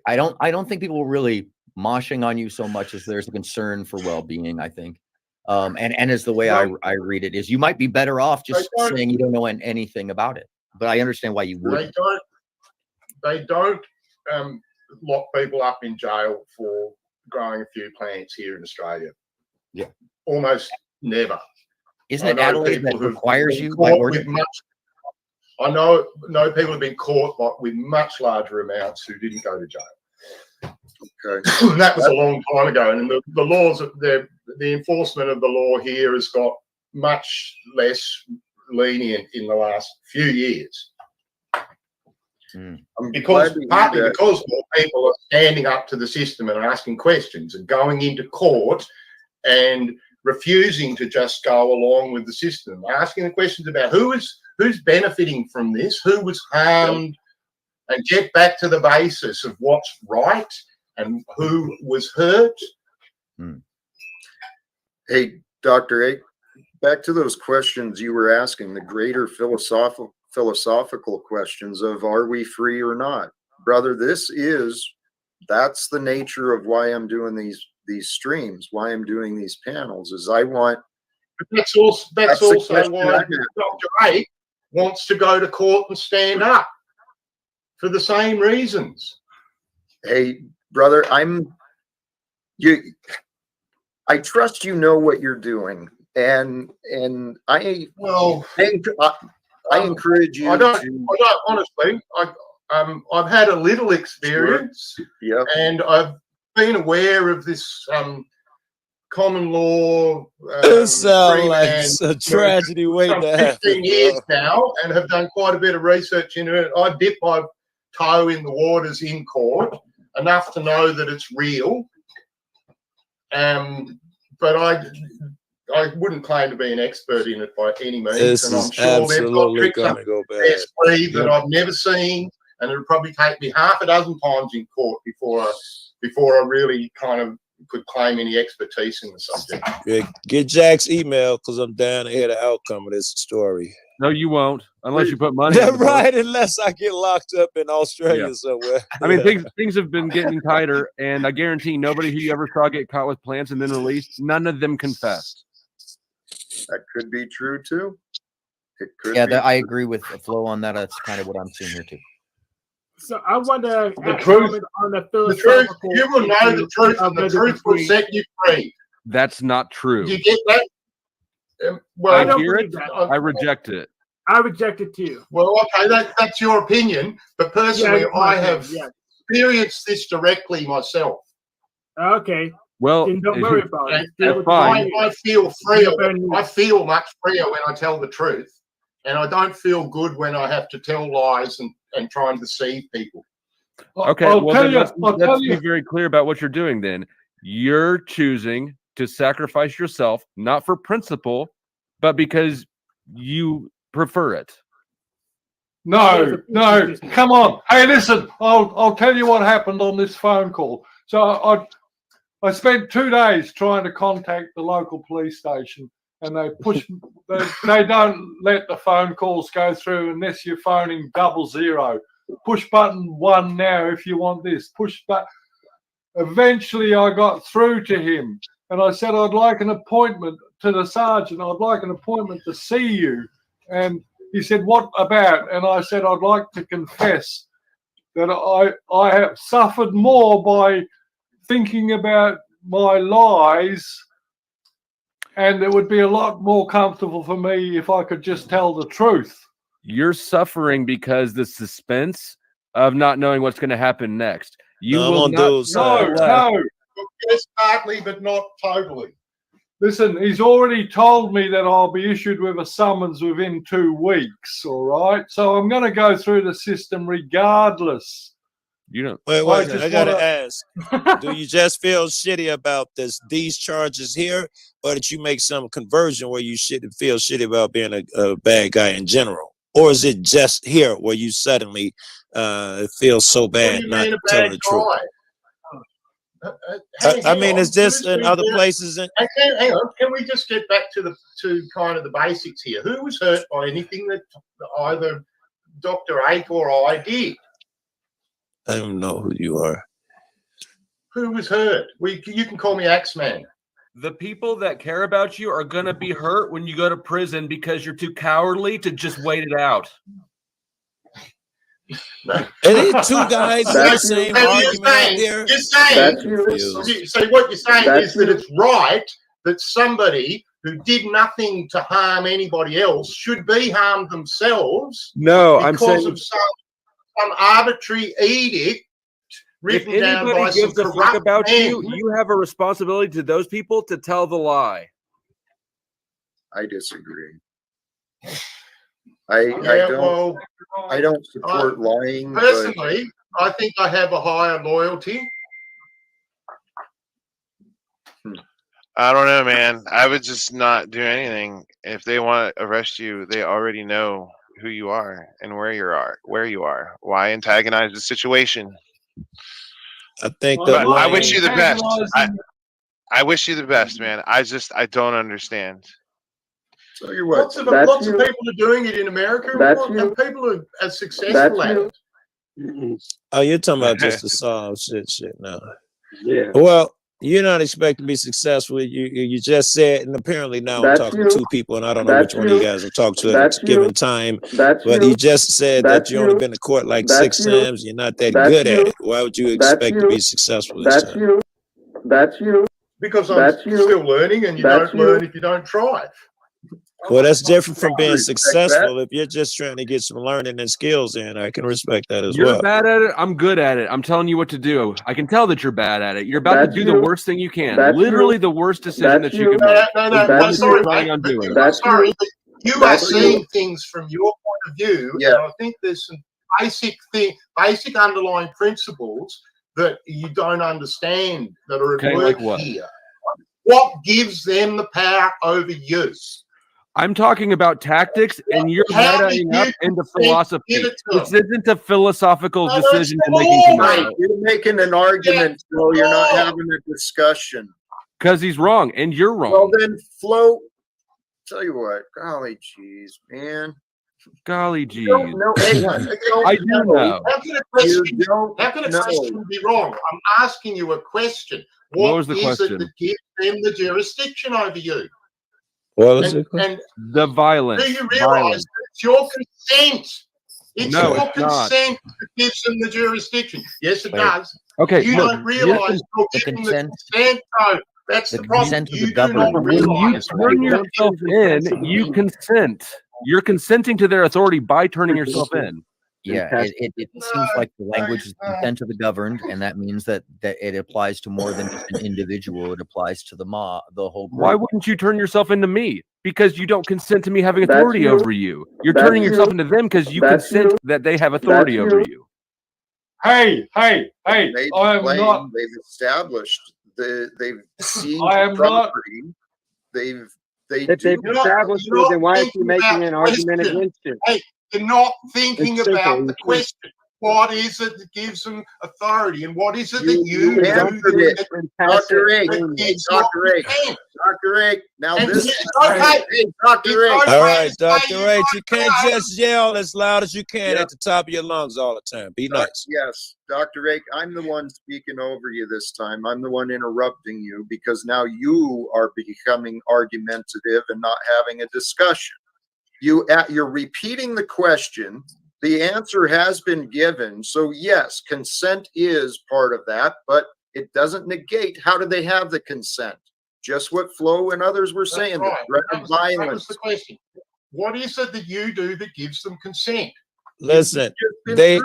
I don't think people are really moshing on you so much as there's a concern for well-being, I think. And as the way I read it is, you might be better off just saying you don't know anything about it. But I understand why you would. They don't lock people up in jail for growing a few plants here in Australia. Yeah. Almost never. Isn't it Adelaide that requires you by ordinance? I know people have been caught with much larger amounts who didn't go to jail. Okay. That was a long time ago, and the laws, the enforcement of the law here has got much less lenient in the last few years. Partly because more people are standing up to the system and asking questions and going into court and refusing to just go along with the system, asking the questions about who's benefiting from this, who was harmed, and get back to the basis of what's right and who was hurt. Hey, Dr. A, back to those questions you were asking, the greater philosophical questions of are we free or not? Brother, that's the nature of why I'm doing these streams, why I'm doing these panels, is I want. That's also why Dr. A wants to go to court and stand up for the same reasons. Hey, brother, I trust you know what you're doing, and I encourage you. I don't honestly. I've had a little experience, and I've been aware of this common law. It sounds like a tragedy waiting to happen. 15 years now, and have done quite a bit of research into it. I dip my toe in the waters in court enough to know that it's real. But I wouldn't claim to be an expert in it by any means. This and I'm is sure they've got absolutely tricks going up to go their bad. sleeve that I've never seen, and it'll probably take me half a dozen times in court before I really kind of could claim any expertise in the subject. Yeah, get Jack's email because I'm down to hear the outcome of this story. No, you won't, unless you put money. Yeah, right. Unless I get locked up in Australia somewhere. I mean, things have been getting tighter, and I guarantee nobody who you ever saw get caught with plants and then released, none of them confessed. That could be true too. It could. Yeah, I agree with Flo on that. That's kind of what I'm seeing here too. So I want to comment on the truth. You will know the truth, and the truth will set you free. That's not true. You get that? Well, I hear it. I reject it. I reject it too. Well, okay, that's your opinion, but personally, I have Yeah. experienced this directly myself. Okay. Well, then don't worry about it. that's fine. I feel freer. I feel much freer when I tell the truth, and I don't feel good when I have to tell lies and try and deceive people. Okay, well then let's be very clear about what you're doing then. You're choosing to sacrifice yourself, not for principle, but because you prefer it. No, come on. Hey, listen, I'll tell you what happened on this phone call. So I spent 2 days trying to contact the local police station, and they they don't let the phone calls go through unless you're phoning 00. Push button 1 now if you want this. Push button. Eventually, I got through to him, and I said I'd like an appointment to the sergeant. I'd like an appointment to see you. And he said, "What about?" And I said, "I'd like to confess that I have suffered more by thinking about my lies, and it would be a lot more comfortable for me if I could just tell the truth." You're suffering because the suspense of not knowing what's going to happen next. You will not. No. Yes, partly, but not totally. Listen, he's already told me that I'll be issued with a summons within 2 weeks, all right? So I'm going to go through the system regardless. You know. Wait, I gotta ask. Do you just feel shitty about these charges here, or did you make some conversion where you feel shitty about being a bad guy in general? Or is it just here where you suddenly feel so bad not telling the truth? I mean, is this in other places? Hang on. Can we just get back to kind of the basics here? Who was hurt by anything that either Dr. Ake or I did? I don't know who you are. Who was hurt? You can call me Axeman. The people that care about you are going to be hurt when you go to prison because you're too cowardly to just wait it out. Are these two guys in the same argument out there? So what you're saying is that it's right that somebody who did nothing to harm anybody else should be harmed themselves. No, I'm saying because of some arbitrary edict written if down by anybody some gives a fuck corrupt about men. you have a responsibility to those people to tell the lie. I disagree. I don't support lying. Personally, I think I have a higher loyalty. I don't know, man. I would just not do anything. If they want to arrest you, they already know who you are and where you are. Why antagonize the situation? I think I wish you the best. I wish you the best, man. I don't understand. Tell you what, Lots of people are doing it in America, and people are successful at it. Oh, you're talking about just the song shit now. Yeah. Well, you're not expected to be successful. You just said, and apparently now I'm talking to 2 people, and I don't know which one of you guys I've talked to at a given time. But you just said that you only been to court like 6 times. You're not that good at it. Why would you expect to be successful this time? That's you. Because I'm still learning, and you don't learn if you don't try. Well, that's different from being successful. If you're just trying to get some learning and skills in, I can respect that as well. You're bad at it. I'm good at it. I'm telling you what to do. I can tell that you're bad at it. You're about to do the worst thing you can. Literally the worst decision that you can make. No, sorry, mate. I'm doing. Sorry, but you are seeing things from your point of view, and I think there's some basic underlying principles that you don't understand that are at work here. What gives them the power over you? I'm talking about tactics, and you're metaing up into philosophy. This isn't a philosophical decision to making tomorrow. You're making an argument, Flo. You're not having a discussion. Because he's wrong, and you're wrong. Well, then, Flo, tell you what, golly jeez, man. Golly geez. I do know. How can a question be wrong? I'm asking you a question. What was the is question? It that gives them the jurisdiction over you? Well, and the violence. Do you realize that it's your consent? It's no, your it's consent that gives them the jurisdiction. Yes, it does. Okay. You don't realize you're giving the consent code. That's the problem. You do not realize. When you turn yourself in, you consent. You're consenting to their authority by turning yourself in. Yeah, it seems like the language is consent to the governed, and that means that it applies to more than just an individual. It applies to the whole group. Why wouldn't you turn yourself into me? Because you don't consent to me having authority over you. You're turning yourself into them because you consent that they have authority over you. Hey! They've I am not. They've established they've seen I am not. property. If they've established it, then why is he making an argument against it? Hey, you're not thinking It's about simple. the question. What is it that gives them authority, and what is it that You you answered do it. Dr. Dr. Ake. Now And this it's is okay. hey, Dr. Ake. All right, Dr. H, you can't just yell as loud as you can at the top of your lungs all the time. Be nice. Yes, Dr. Ake, I'm the one speaking over you this time. I'm the one interrupting you because now you are becoming argumentative and not having a discussion. You're repeating the question. The answer has been given. So yes, consent is part of that, but it doesn't negate. How do they have the consent? Just what Flo and others were saying. Right. Threat of violence. That was the question. What is it that you do that gives them consent? Listen, they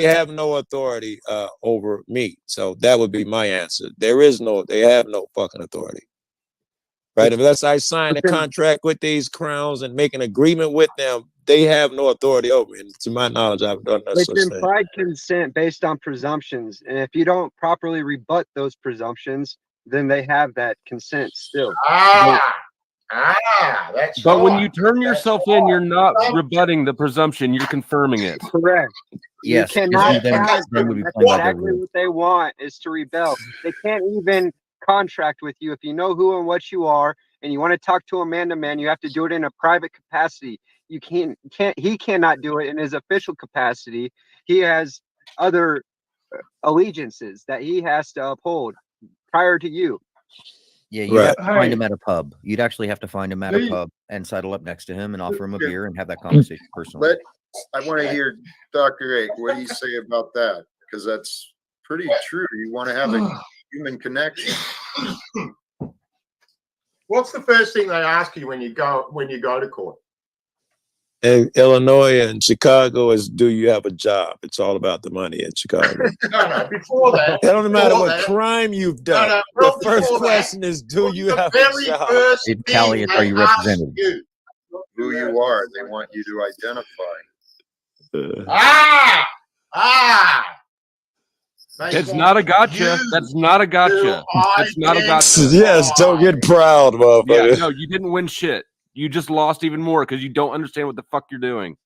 have no authority over me. So that would be my answer. They have no fucking authority. Right? Unless I sign a contract with these crowns and make an agreement with them, they have no authority over me. And to my knowledge, I've done no It's such thing. implied consent based on presumptions, and if you don't properly rebut those presumptions, then they have that consent still. That's But when you turn yourself in, you're not rebutting the presumption, you're confirming it. Correct. Yes, You cannot then ask would them. be That's playing by their exactly rules. what they want, is to rebel. They can't even contract with you if you know who and what you are, and you want to talk to a man to man. You have to do it in a private capacity. You can't. He cannot do it in his official capacity. He has other allegiances that he has to uphold prior to you. Yeah, you'd have to Right. find him at a pub. You'd actually have to find him at a pub and sidle up next to him and offer him a beer and have that conversation personally. I want to hear Dr. Ake. What do you say about that? Because that's pretty true. You want to have a human connection. What's the first thing they ask you when you go to court? In Illinois and Chicago is, do you have a job? It's all about the money in Chicago. No, before that. It don't matter before what that- crime you've done. No, well, the first before that, question is, do you have a very job? first In Cali, thing are you they ask represented? you. Who you are. They want you to identify. It's not a gotcha. That's not a gotcha. That's not a gotcha. Yes, don't get proud, Yeah, motherfucker. no, you didn't win shit. You just lost even more because you don't understand what the fuck you're doing.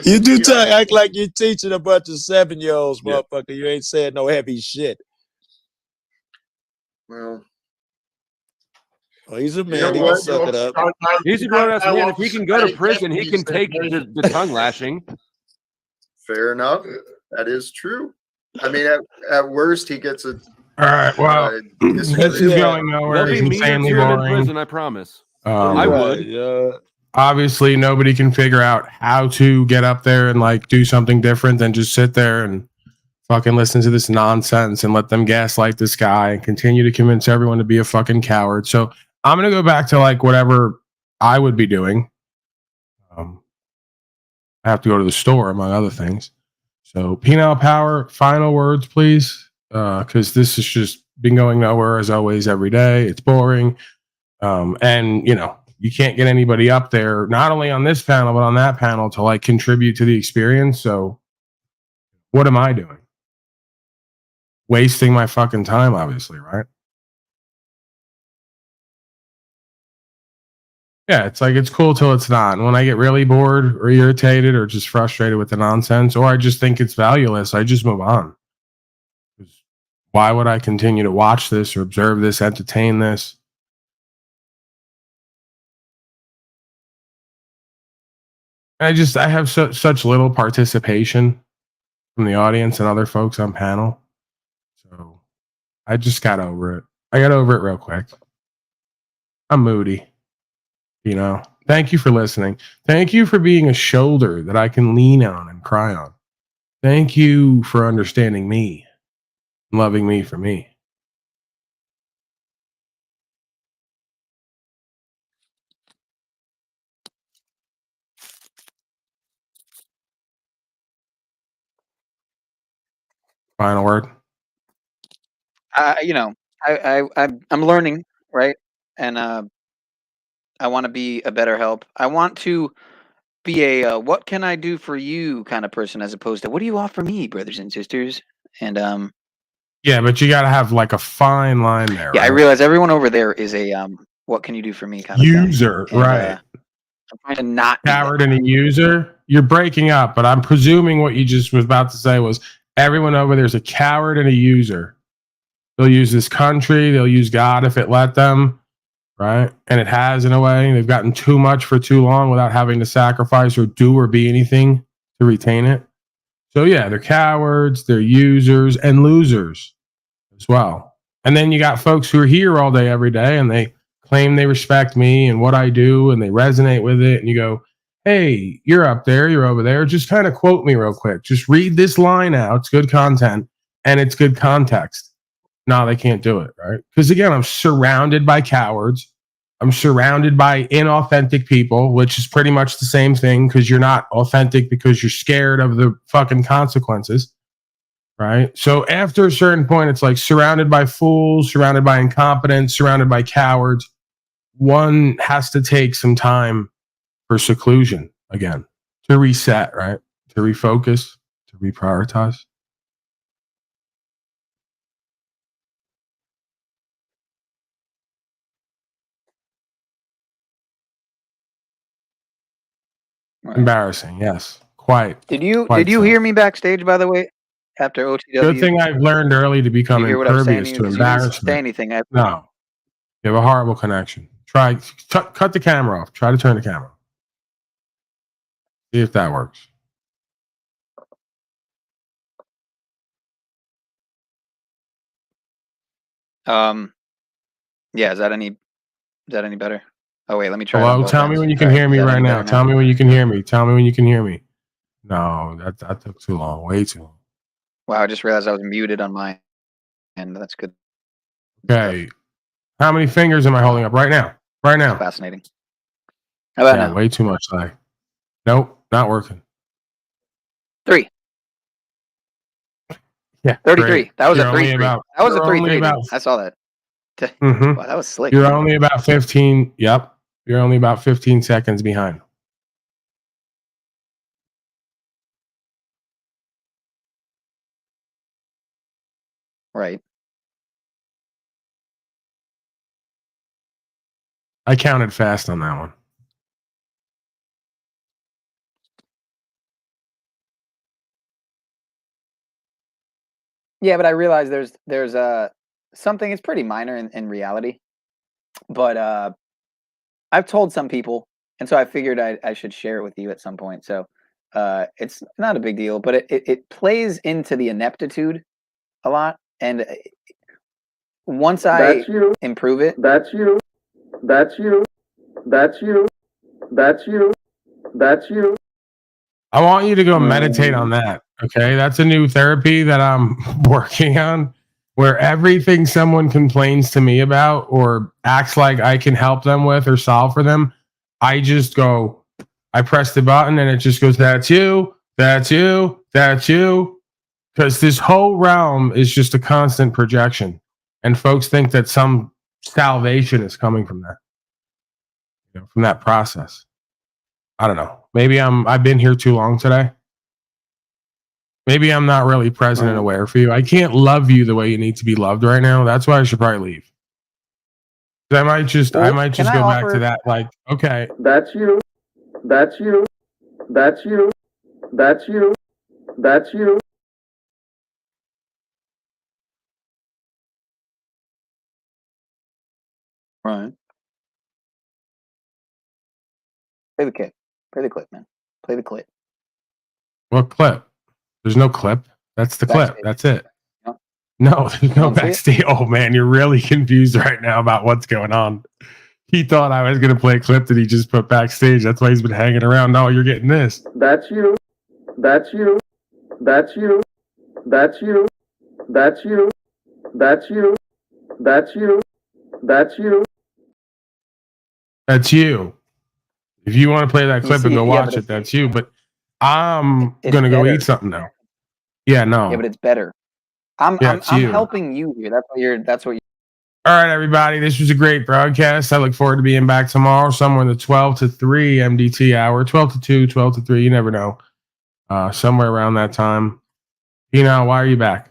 You do act like you're teaching a bunch of 7-year-olds, motherfucker. You ain't saying no heavy shit. Well, he's a You man. know He what? can suck it up. He's a grown ass man. If he can go to prison, he can take the tongue lashing. Fair enough. That is true. I mean, at worst, he gets a. All right. Well, this is going nowhere. There'll It's be meaner insanely to him in boring. prison, I promise. I would. Obviously, nobody can figure out how to get up there and like do something different than just sit there and fucking listen to this nonsense and let them gaslight this guy and continue to convince everyone to be a fucking coward. So I'm gonna go back to like whatever I would be doing. I have to go to the store, among other things. So penile power, final words, please, because this has just been going nowhere as always every day. It's boring, and you know you can't get anybody up there, not only on this panel but on that panel, to like contribute to the experience. So what am I doing? Wasting my fucking time, obviously, right? Yeah, it's like it's cool till it's not. And when I get really bored or irritated or just frustrated with the nonsense, or I just think it's valueless, I just move on. Why would I continue to watch this or observe this, entertain this? I have such little participation from the audience and other folks on panel. So I just got over it. I got over it real quick. I'm moody. You know, thank you for listening. Thank you for being a shoulder that I can lean on and cry on. Thank you for understanding me and loving me for me. Final word. I'm learning, right? And I want to be a better help. I want to be a what can I do for you kind of person, as opposed to what do you offer me, brothers and sisters? And Yeah, but you got to have like a fine line there. yeah, right? I realize everyone over there is a what can you do for me kind of User, thing. And, right? I'm trying to not be Coward and a user. You're breaking up, but I'm presuming what you just was about to say was everyone over there's a coward and a user. They'll use this country. They'll use God if it let them, right? And it has in a way. They've gotten too much for too long without having to sacrifice or do or be anything to retain it. So yeah, they're cowards, they're users and losers as well. And then you got folks who are here all day, every day, and they claim they respect me and what I do, and they resonate with it. And you go, hey, you're up there, you're over there. Just kind of quote me real quick. Just read this line out. It's good content and it's good context. No, they can't do it, right? Because again, I'm surrounded by cowards. I'm surrounded by inauthentic people, which is pretty much the same thing because you're not authentic because you're scared of the fucking consequences, right? So after a certain point, it's like surrounded by fools, surrounded by incompetence, surrounded by cowards. One has to take some time for seclusion again, to reset, right? To refocus, to reprioritize. Right. Embarrassing, yes. Quite. Did you quite so. hear me backstage, by the way, after OTW? Good thing I've learned early to become Did you hear what I was saying impervious to you? to 'Cause you didn't say embarrassment. anything. No. You have a horrible connection. Try cut the camera off. Try to turn the camera off. See if that works. Yeah, is that any better? Oh wait, let me try it on Hello, both tell me ends. when you All can right, hear is me that right any now. better Tell me when you can hear me. Tell me when you can hear me. No, that took too long. Way too long. Wow, I just realized I was muted on my end. That's good. Okay. How many fingers am I holding up right now? Right now. Fascinating. How about Yeah, now? way too much lag. Nope, not working. 3. Yeah, 33. great. That was You're a only 3-3. about- That was a you're only 3-3. about- I saw that. Mhm. Wow, that was slick. You're only about 15. Yep. You're only about 15 seconds behind. Right. I counted fast on that one. Yeah, but I realize there's something. It's pretty minor in reality, but I've told some people, and so I figured I should share it with you at some point. So it's not a big deal, but it plays into the ineptitude a lot, and once I improve it, That's you. That's you. That's you. That's you. That's you. I want you to go meditate on that. Okay. That's a new therapy that I'm working on where everything someone complains to me about or acts like I can help them with or solve for them, I just go, I press the button and it just goes, that's you, that's you, that's you. Because this whole realm is just a constant projection. And folks think that some salvation is coming from that, from that process. I don't know. Maybe I've been here too long today. Maybe I'm not really present and aware for you. I can't love you the way you need to be loved right now. That's why I should probably leave. I might just go back to that. Like, okay, That's you. That's you. That's you. That's you. That's you. right. Play the clip. Play the clip, man. Play the clip. what clip? There's no clip. That's the clip. Backstage. That's it. No? No, there's no Don't see it? backstage. Oh man, you're really confused right now about what's going on. He thought I was gonna play a clip that he just put backstage. That's why he's been hanging around. No, you're getting this. That's you. That's you. That's you. That's you. That's you. That's you. That's you. That's you. That's you. If you want to play that You clip and see- go yeah, watch but it, that's you. But I'm it's gonna go better. eat something now. Yeah, no. Yeah, but it's better. I'm you. helping you here. That's what you're. All right, everybody. This was a great broadcast. I look forward to being back tomorrow, somewhere in the 12 to 3 MDT hour, 12 to 2, 12 to 3. You never know. Somewhere around that time. Why are you back?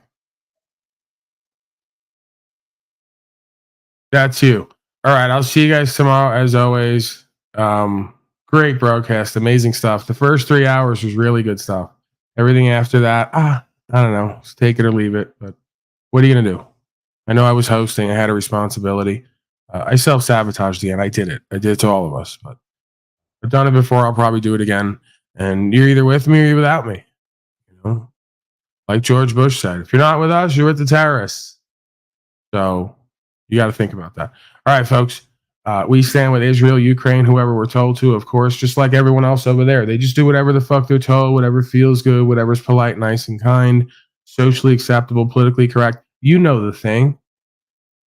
That's you. All right. I'll see you guys tomorrow, as always. Great broadcast. Amazing stuff. The first 3 hours was really good stuff. Everything after that, I don't know. Just take it or leave it. But what are you going to do? I know I was hosting. I had a responsibility. I self-sabotaged the end. I did it. I did it to all of us. But I've done it before. I'll probably do it again. And you're either with me or you're without me. Like George Bush said, if you're not with us, you're with the terrorists. So you got to think about that. All right, folks. We stand with Israel, Ukraine, whoever we're told to, of course, just like everyone else over there. They just do whatever the fuck they're told, whatever feels good, whatever's polite, nice, and kind, socially acceptable, politically correct. You know the thing,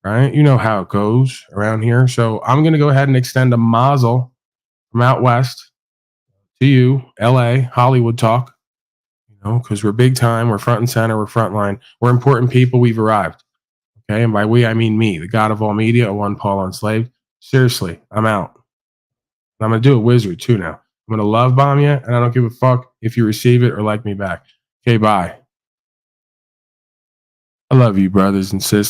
right? You know how it goes around here. So I'm going to go ahead and extend a mazel from out west to you, LA, Hollywood talk, because we're big time. We're front and center. We're front line. We're important people. We've arrived. Okay. And by we, I mean me, the God of all media, one Paul enslaved. Seriously, I'm out. And I'm going to do a wizard too now. I'm going to love bomb you, and I don't give a fuck if you receive it or like me back. Okay, bye. I love you, brothers and sisters.